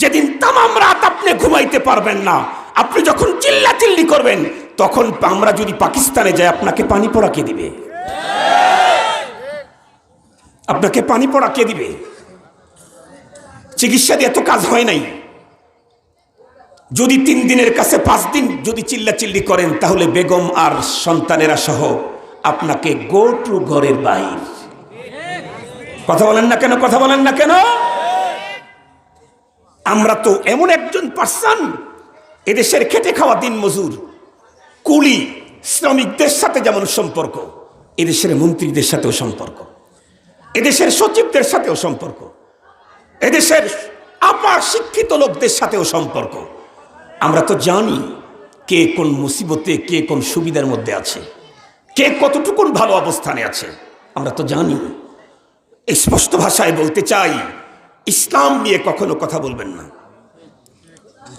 S1: যেদিন তামাম রাত আপনি ঘুমাইতে পারবেন না, আপনি যখন চিল্লাচিল্লি করবেন, তখন আমরা যদি পাকিস্তানে যাই, আপনাকে পানি পড়া কে দিবে? আপনাকে পানি পড়া কে দিবে? চিকিৎসা দিয়ে তো কাজ হয় নাই। যদি 3 দিনের কাছে 5 দিন যদি চিল্লাচিল্লি করেন, তাহলে বেগম আর সন্তানেরা সহ আপনাকে গো টু ঘরের বাইর। কথা বলেন না কেন? আমরা তো এমন একজন পার্সন, এদেশের খেটে খাওয়া দিন মজুর, কুলি শ্রমিকদের সাথে যেমন সম্পর্ক, এদেশের মন্ত্রীদের সাথেও সম্পর্ক, এদেশের সচিবদের সাথেও সম্পর্ক, এদেশের আপার শিক্ষিত লোকদের সাথেও সম্পর্ক। আমরা তো জানি কে কোন মুসিবতে, কে কোন সুবিধার মধ্যে আছে, কে কতটুকুন ভালো অবস্থানে আছে, আমরা তো জানি। স্পষ্ট ভাষায় বলতে চাই, ইসলাম নিয়ে কখনো কথা বলবেন না,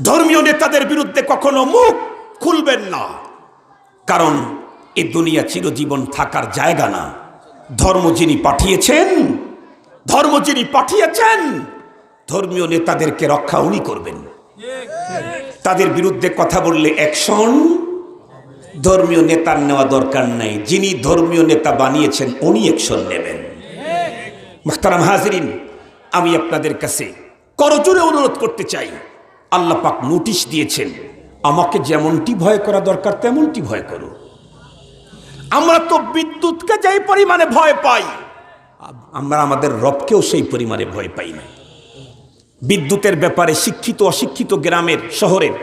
S1: ধর্মীয় নেতাদের বিরুদ্ধে কখনো মুখ খুলবেন না, কারণ এই দুনিয়া চিরজীবন থাকার জায়গা না। ধর্ম যিনি পাঠিয়েছেন, ধর্মীয় নেতাদেরকে রক্ষা উনি করবেন। তাদের বিরুদ্ধে কথা বললে অ্যাকশন ধর্মীয় নেতার নেওয়া দরকার নাই, যিনি ধর্মীয় নেতা বানিয়েছেন উনি অ্যাকশন নেবেন। মুহতারাম হাজিরিন, আমি আপনাদের কাছে করজোরে অনুরোধ করতে চাই, আল্লাহ পাক নোটিশ দিয়েছেন, আমাকে যেমনটি ভয় করা দরকার তেমনটি ভয় করো। আমরা তো বিদ্যুৎকে যেই পরিমাণে ভয় পাই, আমরা আমাদের রবকেও সেই পরিমাণে ভয় পাই না। বিদ্যুতের ব্যাপারে শিক্ষিত অশিক্ষিত গ্রামের শহরের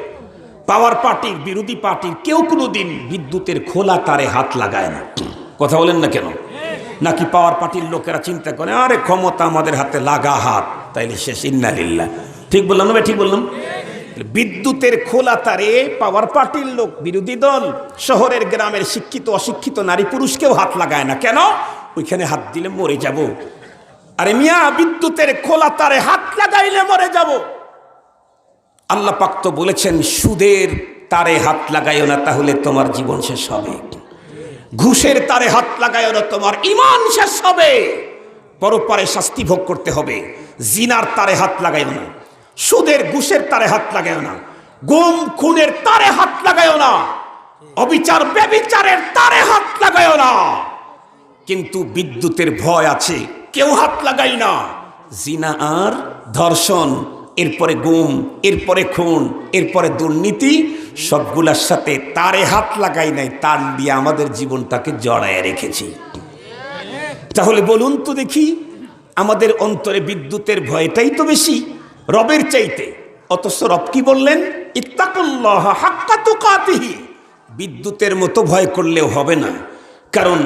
S1: পাওয়ার পার্টির বিরোধী পার্টির কেউ কোনোদিন বিদ্যুতের খোলা তারে হাত লাগায় না। কথা বলেন না কেন? নাকি পাওয়ার পার্টির লোকেরা চিন্তা করে আরে ক্ষমতা আমাদের হাতে, লাগা হাত, তাইলে শেষ, ইন্না লিল্লাহ। ঠিক বললাম না ভাই? ঠিক বললাম? বিদ্যুতের খোলা তারে পাওয়ার পার্টির লোক, বিরোধী দল, শহরের গ্রামের শিক্ষিত অশিক্ষিত নারী পুরুষকেও হাত লাগায় না। কেন? ওইখানে হাত দিলে মরে যাব। আরে মিয়া, বিদ্যুতের খোলা তারে হাত লাগাইলে মরে যাব। আল্লাহ পাক তো বলেছেন সুদের তারে হাত লাগাইও না, তাহলে তোমার জীবন শেষ হবে। ঘুষের তারে হাত লাগাইও না, তোমার ঈমান শেষ হবে, পরপারে শাস্তি ভোগ করতে হবে। জিনার তারে হাত লাগাইও না, সুদের ঘুষের তারে হাত লাগাইও না, গুম খুনের তারে হাত লাগাইও না, অবিচার ব্যভিচারের তারে হাত লাগাইও না। কিন্তু বিদ্যুতের ভয় আছে, কেউ হাত লাগাই না। জিনা আর ধর্ষণ, এরপরে গুম, এরপরে খুন, এরপরে দুর্নীতি, সবগুলার সাথে তারে হাত লাগাই নাই, তার দিয়ে আমাদের জীবনটাকে জড়ায় রেখেছি। তাহলে বলুন তো দেখি, আমাদের অন্তরে বিদ্যুতের ভয়টাই তো বেশি রবের চাইতে। অথচ রব কি বললেন? ইত্তাকুল্লাহ হাক্কা তুকাতিহি। বিদ্যুতের মতো ভয় করলেও হবে না, কারণ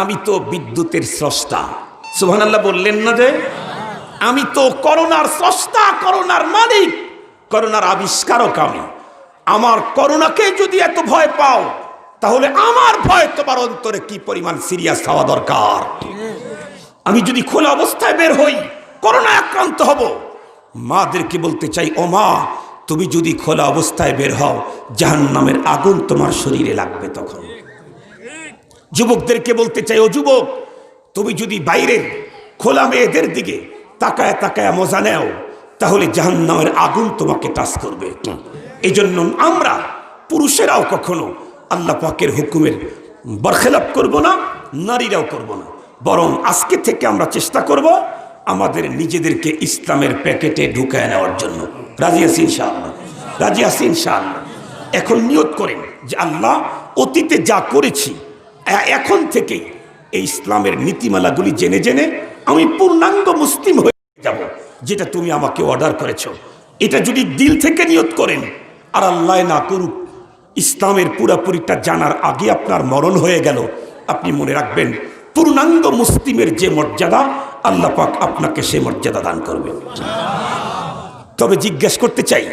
S1: আমি তো বিদ্যুতের স্রষ্টা। সুবহানাল্লাহ বললেন না যে? আমি তো করোনার স্রষ্টা, করোনার মালিক, করোনার আবিষ্কারক আমি। আমার করোনাকে যদি এত ভয় পাও, তাহলে আমার ভয় তোমার অন্তরে কি পরিমাণ সিরিয়াস হওয়া দরকার। আমি যদি খোলা অবস্থায় বের হই, করোনা আক্রান্ত হব, মাদেরকে বলতে চাই, ও মা, তুমি যদি খোলা অবস্থায় বের হও, জাহান্নামের আগুন তোমার শরীরে লাগবে তখন। যুবকদেরকে বলতে চাই, ও যুবক, তুমি যদি বাইরের খোলা মেয়েদের দিকে তাকায় তাকায় মজা নেও, তাহলে জাহান্নামের আগুন তোমাকে টাচ করবে। এই জন্য আমরা পুরুষেরাও কখনো আল্লাহ পাকের হুকুমের বরখেলাপ করব না, নারীরাও করব না। বরং আজকে থেকে আমরা চেষ্টা করব আমাদের নিজেদেরকে ইসলামের প্যাকেটে ঢুকায় নেওয়ার জন্য। রাজি আছি ইনশাআল্লাহ? রাজি আছি ইনশাআল্লাহ? এখন নিয়ত করেন যে আল্লাহ, অতীতে যা করেছি, এখন থেকে এই ইসলামের নীতিমালাগুলি জেনে জেনে আমি পূর্ণাঙ্গ মুসলিম হয়ে যাব, যেটা তুমি আমাকে অর্ডার করেছ। এটা যদি দিল থেকে নিয়ত করেন, আর আল্লাহ না করুক ইসলামের পুরাপুরিটা জানার আগে আপনার মরণ হয়ে গেল, আপনি মনে রাখবেন পূর্ণাঙ্গ মুসলিমের যে মর্যাদা, আল্লাহ পাক আপনাকে সেই মর্যাদা দান করবে। তবে জিজ্ঞেস করতে চাই,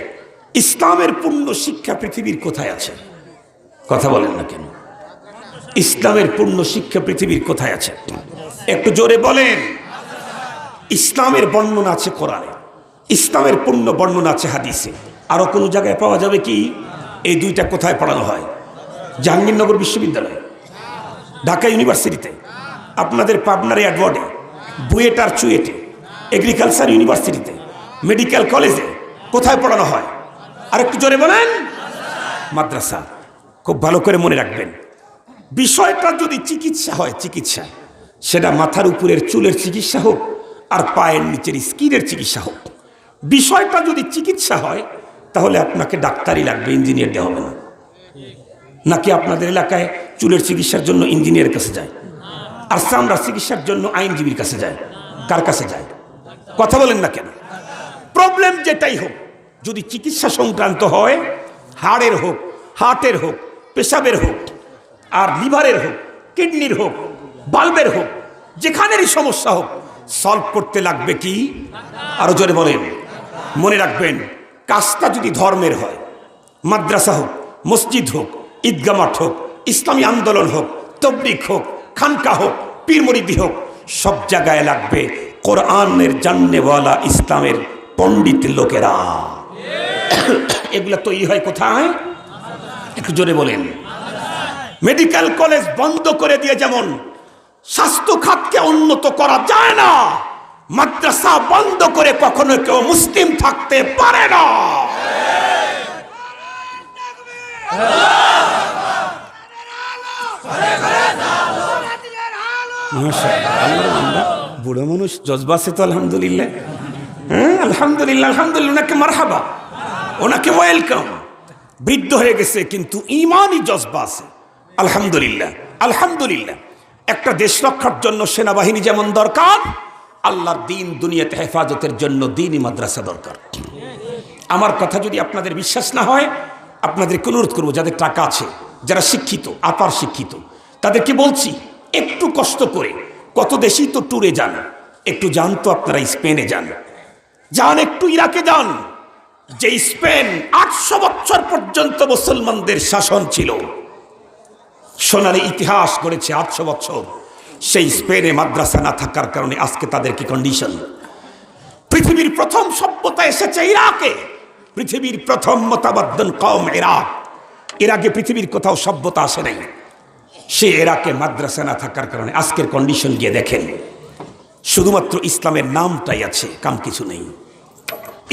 S1: ইসলামের পূর্ণ শিক্ষা পৃথিবীর কোথায় আছে? কথা বলেন না কেন? ইসলামের পূর্ণ শিক্ষা পৃথিবীর কোথায় আছে? একটু জোরে বলেন। ইসলামের বর্ণনা আছে কোরআনে, ইসলামের পূর্ণ বর্ণনা আছে হাদিসে। আরো কোনো জায়গায় পাওয়া যাবে কি? এই দুইটা কোথায় পড়ানো হয়? জাহাঙ্গীরনগর বিশ্ববিদ্যালয়, ঢাকা ইউনিভার্সিটিতে, আপনাদের পাবনার অ্যাডওয়ার্ডে, বুয়েট আর চুয়েটে, এগ্রিকালচার ইউনিভার্সিটিতে, মেডিকেল কলেজে কোথায় পড়ানো হয়? আর একটু জোরে বলেন। মাদ্রাসা। খুব ভালো করে মনে রাখবেন, বিষয়টা যদি চিকিৎসা হয়, চিকিৎসা, সেটা মাথার উপরের চুলের চিকিৎসা হোক আর পায়ের নিচের স্কিনের চিকিৎসা হোক, বিষয়টা যদি চিকিৎসা হয়, তাহলে আপনাকে ডাক্তারই লাগবে, ইঞ্জিনিয়ার দেওয়া হবে না। নাকি আপনাদের এলাকায় চুলের চিকিৎসার জন্য ইঞ্জিনিয়ারের কাছে যায়, আর চামড়ার চিকিৎসার জন্য আইনজীবীর কাছে যায়? কার কাছে যায়? কথা বলেন না কেন? প্রবলেম যেটাই হোক, যদি চিকিৎসা সংক্রান্ত হয়, হাড়ের হোক, হার্টের হোক, পেশাবের হোক, আর লিভারের হোক, কিডনির হোক, বাল্বের হোক, যেখানেরই সমস্যা হোক, সলভ করতে লাগবে কি? আরো জোরে বলেন। মনে রাখবেন, কাজটা যদি ধর্মের হয়, মাদ্রাসা হোক, মসজিদ হোক, ঈদগাহ মাঠ হোক, ইসলামী আন্দোলন হোক, তবলিগ হোক, খানকা হোক, পীর মুরিদি হোক, সব জায়গায় লাগবে কোরআনের জাননেওয়ালা ইসলামের পণ্ডিত লোকেরা। এগুলা তৈরি হয় কোথায়? একটু জোরে বলেন। মেডিকেল কলেজ বন্ধ করে দিয়ে যেমন স্বাস্থ্য খাতকে উন্নত করা যায় না, মাদ্রাসা বন্ধ করে কখনো কেউ মুসলিম থাকতে পারে না। মাশাআল্লাহ, আল্লাহর বান্দা, বুড়ো মানুষ, জজবা আছে তো আলহামদুলিল্লাহ। হ্যাঁ আলহামদুলিল্লাহ, আলহামদুলিল্লাহ, ওনাকে মারহাবা, ওনাকে ওয়েলকাম। বৃদ্ধ হয়ে গেছে কিন্তু ইমানই জজবা আছে। আলহামদুলিল্লাহ, আলহামদুলিল্লাহ। একটা দেশ রক্ষার জন্য সেনাবাহিনী যেমন দরকার, আল্লাহর দিন দুনিয়াতে হেফাজতের জন্য দ্বীনি মাদ্রাসা দরকার। আমার কথা যদি আপনাদের বিশ্বাস না হয়, আপনাদেরকে অনুরোধ করবো, যাদের টাকা আছে, যারা শিক্ষিত, আপার শিক্ষিত, তাদেরকে বলছি একটু কষ্ট করে, কত দেশেই তো ট্যুরে যান, একটু যান তো আপনারা, স্পেনে যান, যান একটু ইরাকে যান, যে স্পেন 800 বছর পর্যন্ত মুসলমানদের শাসন ছিল, সোনালী ইতিহাস গড়েছে 800 বছর। সেই স্পেনে মাদ্রাসা না থাকার কারণে আজকে তাদের কি কন্ডিশন। পৃথিবীর প্রথম সভ্যতা এসেছে ইরাকে, পৃথিবীর প্রথম মতাবাদ্দন কওম ইরাক। এর আগে পৃথিবীর কোথাও সভ্যতা আসে নাই। সে ইরাকে মাদ্রাসা না থাকার কারণে আজকের কন্ডিশন গিয়ে দেখেন, শুধুমাত্র ইসলামের নামটাই আছে, কাম কিছু নেই।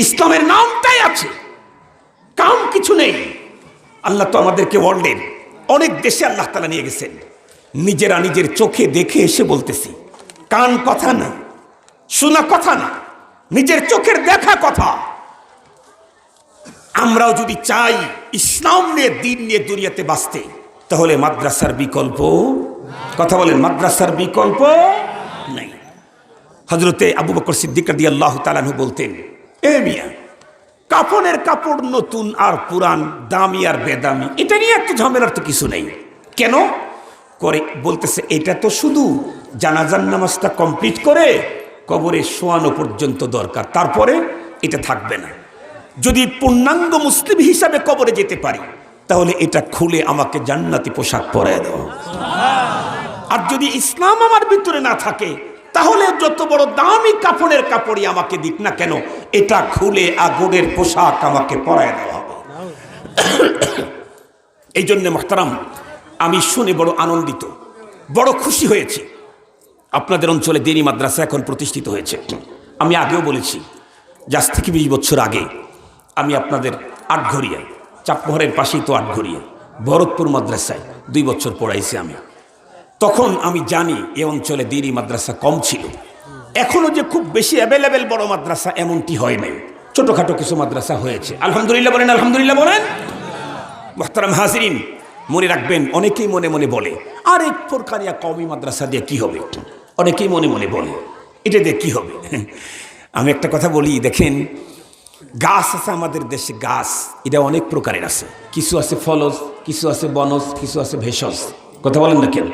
S1: ইসলামের নামটাই আছে, কাম কিছু নেই। আল্লাহ তো আমাদেরকে ওয়ার্ল্ডের অনেক দেশে আল্লাহ তাআলা নিয়ে গেছেন, নিজেরা নিজের চোখে দেখে এসে বলতেছি, কান কথা না, শোনা কথা না, নিজের চোখের দেখা কথা। আমরাও যদি চাই ইসলাম নিয়ে, দিন নিয়ে দুনিয়াতে বাঁচতে, তাহলে মাদ্রাসার বিকল্প, কথা বলেন, মাদ্রাসার বিকল্প নাই। হযরতে আবু বকর সিদ্দিক রাদিয়াল্লাহু তাআলা আনহু বলতেন, এ মিয়া, কাফনের কাপড় নতুন আর পুরান, দামি আর বেদামি, এটা নিয়ে এত ঝামেলার তো কিছু নেই। কেন করে বলতেছে, এটা তো শুধু জানাজার নামাজটা কমপ্লিট করে কবরে শোয়ানো পর্যন্ত দরকার, তারপরে এটা থাকবে না। যদি পূর্ণাঙ্গ মুসলিম হিসাবে কবরে যেতে পারি, তাহলে এটা খুলে আমাকে জান্নাতি পোশাক পরায় দাও। আর যদি ইসলাম আমার ভিতরে না থাকে, তাহলে যত বড় দামি কাফনের কাপড়ই আমাকে দিক না কেন, এটা খুলে আগুনের পোশাক আমাকে পরায় দেওয়া হবে। এই জন্য মুহতারাম, আমি শুনে বড় আনন্দিত, বড় খুশি হয়েছি। আপনাদের অঞ্চলে দ্বীনি মাদ্রাসা এখন প্রতিষ্ঠিত হয়েছে। আমি আগেও বলেছি যে আজ থেকে 20 বছর আগে আমি আপনাদের আটঘরিয়ায়, চাপমোহরের পাশেই তো আটঘরিয়া, ভরতপুর মাদ্রাসায় 2 বছর পড়াইছি আমি। তখন আমি জানি এ অঞ্চলে দ্বীনি মাদ্রাসা কম ছিল। এখনো যে খুব বেশি অ্যাভেলেবেল বড় মাদ্রাসা এমনটি হয় নাই, ছোটখাটো কিছু মাদ্রাসা হয়েছে। আলহামদুলিল্লাহ বলেন, আলহামদুলিল্লাহ বলেন। মুহতারাম হাজিরিন, মনে রাখবেন, অনেকেই মনে মনে বলে, আর এক ফোরকানিয়া কওমি মাদ্রাসা দিয়ে কি হবে, অনেকেই মনে মনে বলে, এটা দিয়ে কি হবে। আমি একটা কথা বলি, দেখেন, গাছ আছে আমাদের দেশে, গাছ এটা অনেক প্রকারের আছে। কিছু আছে ফলজ, কিছু আছে বনজ, কিছু আছে ভেষজ। কথা বলেন না কেন?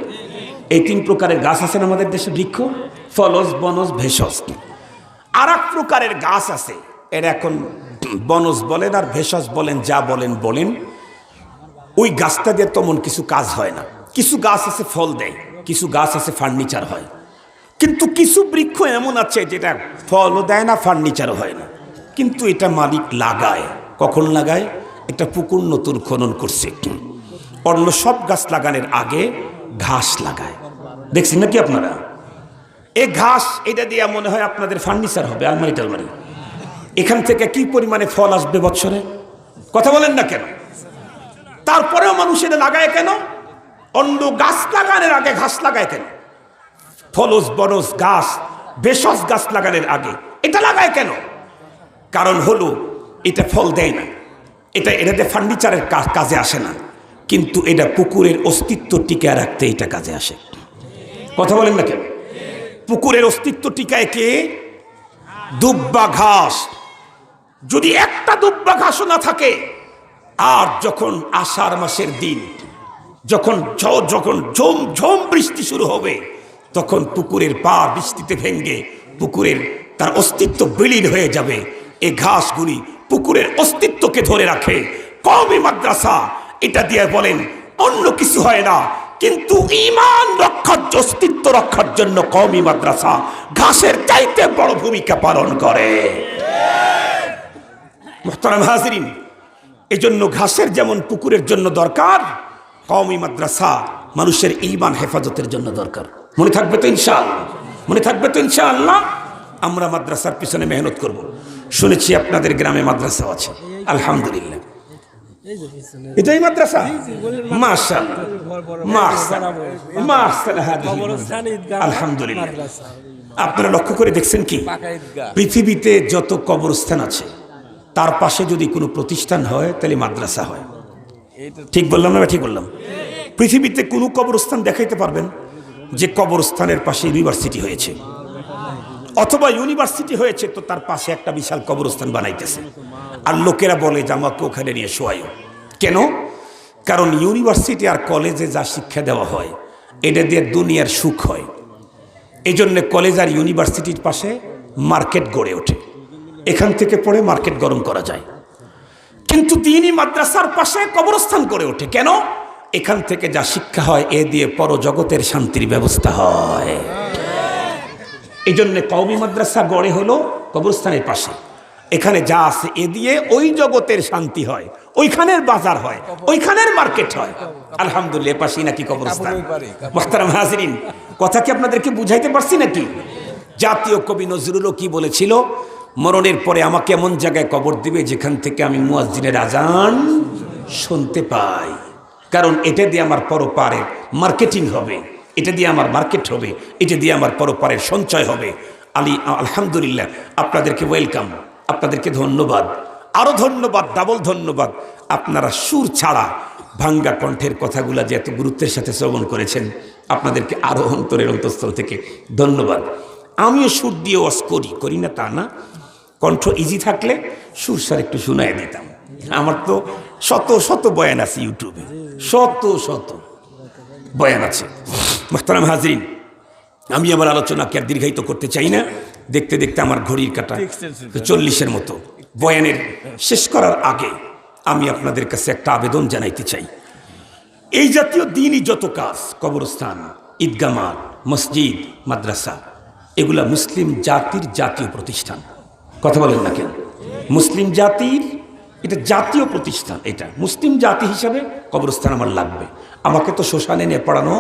S1: এই 3 প্রকারের গাছ আছেন আমাদের দেশে, বৃক্ষ, ফলজ, বনজ, ভেষজ। আর এক প্রকারের গাছ আছে, এর এখন বনজ বলেন আর ভেষজ বলেন, যা বলেন বলেন, ওই গাছটা দিয়ে তেমন কিছু কাজ হয় না। কিছু গাছ আছে ফল দেয়, কিছু গাছ আছে ফার্নিচার হয়, কিন্তু কিছু বৃক্ষ এমন আছে যেটা ফলও দেয় না, ফার্নিচারও হয় না, কিন্তু এটা মালিক লাগায়। কখন লাগায়? একটা পুকুর নতুন খনন করছে, অন্য সব গাছ লাগানোর আগে ঘাস লাগায়। দেখছেন নাকি আপনারা? এই ঘাস, এটা দিয়ে মনে হয় আপনাদের ফার্নিচার হবে, আলমারি টালমারি। এখান থেকে কি পরিমাণে ফল আসবে বছরে? কথা বলেন না কেন? তারপরেও মানুষ এটা লাগায় কেন? অন্য গাছ লাগানোর আগে ঘাস লাগায় কেন? ফলজ, বনজ গাছ, ভেষজ গাছ লাগানোর আগে এটা লাগায় কেন? কারণ হলো এটা ফল দেয় না, এটাতে ফার্নিচারের কাজে আসে না, কিন্তু এটা পুকুরের অস্তিত্ব টিকায় রাখতে এটা কাজে আসে। কথা বলেন না কেন? পুকুরের অস্তিত্ব টিকায় কে? দুব্বা ঘাস। যদি একটা দুব্বা ঘাসও না থাকে, আর যখন আষাঢ় মাসের দিন, যখন ঝোম ঝোম বৃষ্টি শুরু হবে, তখন পুকুরের পার বৃষ্টিতে ভেঙ্গে পুকুরের তার অস্তিত্ব বিলীন হয়ে যাবে। এই ঘাসগুলি পুকুরের অস্তিত্বকে ধরে রাখে। কওমি মাদ্রাসা এটা দিয়ে বলেন অন্য কিছু হয় না, কিন্তু ঈমান রক্ষার, অস্তিত্ব রক্ষার জন্য কওমি মাদ্রাসা ঘাসের চাইতে বড় ভূমিকা পালন করে। মুহতারাম হাজিরিন, এজন্য ঘাসের যেমন পুকুরের জন্য দরকার, কওমি মাদ্রাসা মানুষের ঈমান হেফাজতের জন্য দরকার। মনে থাকবে তো ইনশাআল্লাহ? মনে থাকবে তো ইনশাআল্লাহ? আমরা মাদ্রাসার পিছনে মেহনত করব। শুনেছি আপনাদের গ্রামে মাদ্রাসা আছে, আলহামদুলিল্লাহ। এটাই মাদ্রাসা। মাশাআল্লাহ মাশাআল্লাহ মাশাআল্লাহ। আলহামদুলিল্লাহ। আপনারা লক্ষ্য করে দেখছেন কি, পৃথিবীতে যত কবরস্থান আছে তার পাশে যদি কোনো প্রতিষ্ঠান হয় তাহলে মাদ্রাসা হয়। ঠিক বললাম না? ঠিক বললাম? পৃথিবীতে কোনো কবরস্থান দেখাইতে পারবেন যে কবরস্থানের পাশে ইউনিভার্সিটি হয়েছে, অথবা ইউনিভার্সিটি হয়েছে তো তার পাশে একটা বিশাল কবরস্থান বানাইতেছে, আর লোকেরা বলে যে আমাকে ওখানে নিয়ে শোয়াইও। কেন? কারণ ইউনিভার্সিটি আর কলেজে যা শিক্ষা দেওয়া হয় এটা দিয়ে দুনিয়ার সুখ হয়। এই জন্যে কলেজ আর ইউনিভার্সিটির পাশে মার্কেট গড়ে ওঠে, এখান থেকে পড়ে মার্কেট গরম করা যায়। কিন্তু দ্বীনি মাদ্রাসার পাশে কবরস্থান গড়ে ওঠে কেন? এখান থেকে যা শিক্ষা হয় এ দিয়ে পরজগতের শান্তির ব্যবস্থা হয়। এই জন্যে কওমি মাদ্রাসা গড়ে হলো কবরস্থানের পাশে। এখানে যা আছে এ দিয়ে ওই জগতের শান্তি হয়, ওইখানের বাজার হয়, ওইখানের মার্কেট হয়। আলহামদুলিল্লাহ, পাশেই নাকি কবরস্থান। মুহতারাম হাজিরিন, কথা কি আপনাদেরকে বুঝাইতে পারছি নাকি? জাতীয় কবি নজরুলও কি বলেছিল, মরণের পরে আমাকে এমন জায়গায় কবর দিবে যেখান থেকে আমি মুয়াজ্জিনের আজান শুনতে পাই, কারণ এটা দিয়ে আমার পরপারের মার্কেটিং হবে, এটা দিয়ে আমার মার্কেট হবে, এটা দিয়ে আমার পরপারের সঞ্চয় হবে। আলহামদুলিল্লাহ, আপনাদেরকে ওয়েলকাম, আপনাদেরকে ধন্যবাদ, আরো ধন্যবাদ, ডাবল ধন্যবাদ। আপনারা সুর ছাড়া ভাঙ্গা কণ্ঠের কথাগুলা যে এত গুরুত্বের সাথে শ্রবণ করেছেন, আপনাদেরকে আরো অন্তরের অন্তঃস্থল থেকে ধন্যবাদ। আমিও সুর দিয়ে ওয়াজ করি না তা না, কণ্ঠ ইজি থাকলে সুর সার একটু শুনাই দিতাম। আমার তো শত শত বয়ান আছে ইউটিউবে, শত শত বয়ান আছে। মুহতারাম হাজরিন, আমি আমার আলোচনাকে আর দীর্ঘায়িত করতে চাই না। দেখতে দেখতে আমার ঘড়ির কাঁটা 40-এর মতো। বয়ানের শেষ করার আগে আমি আপনাদের কাছে একটা আবেদন জানাইতে চাই। এই জাতীয় দ্বীনি যত কাজ, কবরস্থান, ঈদগাহ মাঠ, মসজিদ, মাদ্রাসা, এগুলা মুসলিম জাতির জাতীয় প্রতিষ্ঠান। কথা বলেন না কেন? মুসলিম জাতির এটা জাতীয় প্রতিষ্ঠান। এটা মুসলিম জাতি হিসাবে কবরস্থান আমার লাগবে। আমাকে তো শ্মশানে নিয়ে পড়ানো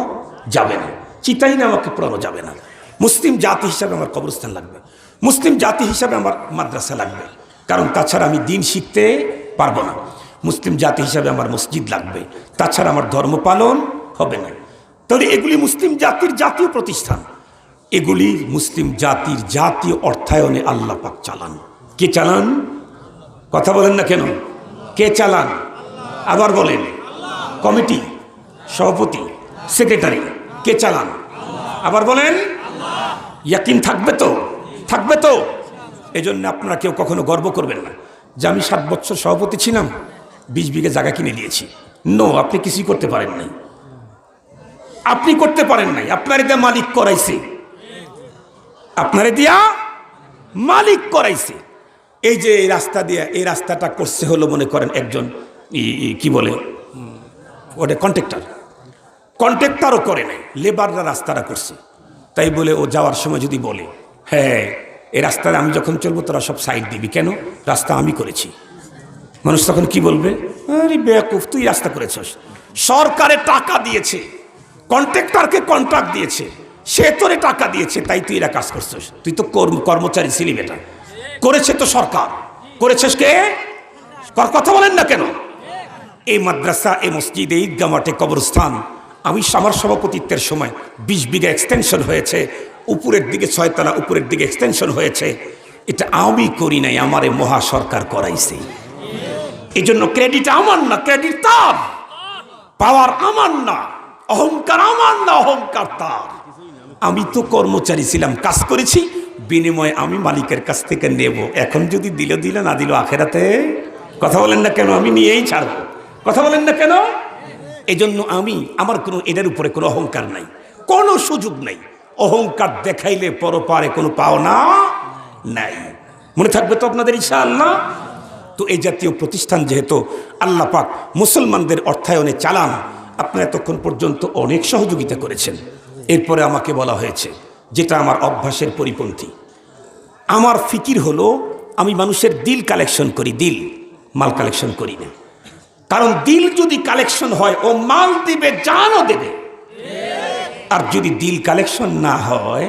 S1: যাবে না, চিতাই না আমাকে পড়ানো যাবে না। মুসলিম জাতি হিসাবে আমার কবরস্থান লাগবে, মুসলিম জাতি হিসাবে আমার মাদ্রাসা লাগবে, কারণ তাছাড়া আমি দিন শিখতে পারবো না। মুসলিম জাতি হিসাবে আমার মসজিদ লাগবে, তাছাড়া আমার ধর্ম পালন হবে না। তাহলে এগুলি মুসলিম জাতির জাতীয় প্রতিষ্ঠান, এগুলি মুসলিম জাতির জাতীয় অর্থায়নে আল্লাহ পাক চালান। কে চালান? কথা বলেন না কেন? কে চালান? আবার বলেন। কমিটি, সভাপতি, সেক্রেটারি, কে চালান? আবার বলেন। ইয়াকিন থাকবে তো? থাকবে তো? এই জন্য আপনারা কেউ কখনো গর্ব করবেন না যে আমি 7 বছর সভাপতি ছিলাম, 20 বিঘা জায়গা কিনে দিয়েছি। নো, আপনি কিছুই করতে পারেন নাই, আপনি করতে পারেন নাই। আপনারে দিয়ে মালিক করাইছে, আপনারে দিয়া মালিক করাইছে। এই যে এই রাস্তা দিয়ে, এই রাস্তাটা করছে হলো মনে করেন একজন কি বলে ওটা কন্ট্রাক্টরও করে নাই, লেবাররা রাস্তাটা করছে। তাই বলে ও যাওয়ার সময় যদি বলে, হ্যাঁ এই রাস্তায় আমি যখন চলবো তোরা সব সাইড দিবি, কেন? রাস্তা আমি করেছি। মানুষ তখন কি বলবে? আরে বেয়াকুফ, তুই রাস্তা করেছস। সরকারে টাকা দিয়েছে, কন্ট্রাক্টরকে কন্ট্রাক্ট দিয়েছে, সে তোরে টাকা দিয়েছে, তাই তুই এরা কাজ করছিস। তুই তো কর্মচারী ছিলি বেটা, করেছে তো সরকার, করেছিস কে? কথা বলেন না কেন? এই মাদ্রাসা, এই মসজিদ, এই ঈদগাহ মাঠে, কবরস্থান, আমি আমার সভাপতিত্বের সময় 20 বিঘা এক্সটেনশন হয়েছে, উপরের দিকে 6 তলা উপরের দিকে এক্সটেনশন হয়েছে। এটা আমি করি নাই, আমারে মহা সরকার করাইছে। এই জন্য ক্রেডিট আমার না, ক্রেডিট তার। পাওয়ার আমার না, অহংকার আমার না, অহংকার তার। আমি তো কর্মচারী ছিলাম, কাজ করেছি, বিনিময়ে আমি মালিকের কাছ থেকে নেব। এখন যদি দিল না দিল আখেরাতে। কথা বলেন না কেন? আমি নিয়েই ছাড়ব। কথা বলেন না কেন? এই জন্য আমার কোনো এটার উপরে কোনো অহংকার নাই, কোনো সুযোগ নাই। অহংকার দেখাইলে পরপারে কোনো পাওনা নাই। মনে থাকবে তো আপনাদের ইনশাআল্লাহ? তো এই জাতীয় প্রতিষ্ঠান যেহেতু আল্লাহ পাক মুসলমানদের অর্থায়নে চালান, আপনারা এতক্ষণ পর্যন্ত অনেক সহযোগিতা করেছেন। এরপরে আমাকে বলা হয়েছে, যেটা আমার অভ্যাসের পরিপন্থী, আমার ফিকির হলো আমি মানুষের দিল কালেকশন করি, দিল, মাল কালেকশন করি না। কারণ দিল যদি কালেকশন হয়, ও মাল দিবে, জানও দেবে। আর যদি দিল কালেকশন না হয়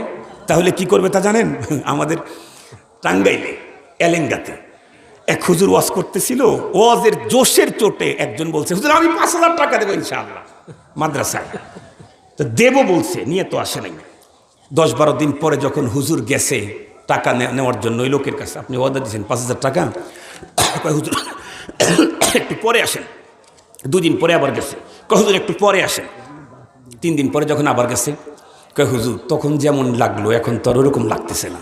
S1: তাহলে কি করবে তা জানেন? আমাদের টাঙ্গাইলে, এলেঙ্গাতে এক হুজুর ওয়াজ করতেছিল, ওয়াজের জোশের চোটে একজন বলছে, হুজুর আমি 5,000 টাকা দেবো ইনশাআল্লাহ মাদ্রাসায়। তো দেব বলছে, নিয়ে তো আসে নাই। 10-12 দিন পরে যখন হুজুর গেছে টাকা নেওয়ার জন্য ওই লোকের কাছে, আপনি ওয়াদা দিয়েছেন 5,000 টাকা, কয় হুজুর একটু পরে আসেন। 2 দিন পরে আবার গেছে, কয় হুজুর একটু পরে আসেন। 3 দিন পরে যখন আবার গেছে, কয় হুজুর তখন যেমন লাগলো এখন তো আর ওরকম লাগতেছে না।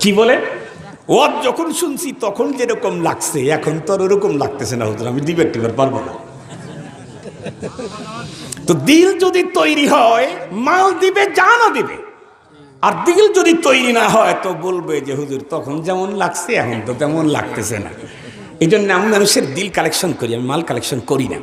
S1: কি বলে? ওয়াজ যখন শুনছি তখন যেরকম লাগছে এখন তো আর ওরকম লাগতেছে না হুজুর, আমি দিবার পারবো না। তো দিল যদি তৈরি হয় মাল দিবে, জানও দিবে। আর দিল যদি তৈরি না হয় তো বলবে যে হুজুর তখন যেমন লাগছে এখন তো তেমন লাগতেছে না। এই জন্য আমি মানুষের দিল কালেকশন করি, আমি মাল কালেকশন করি না।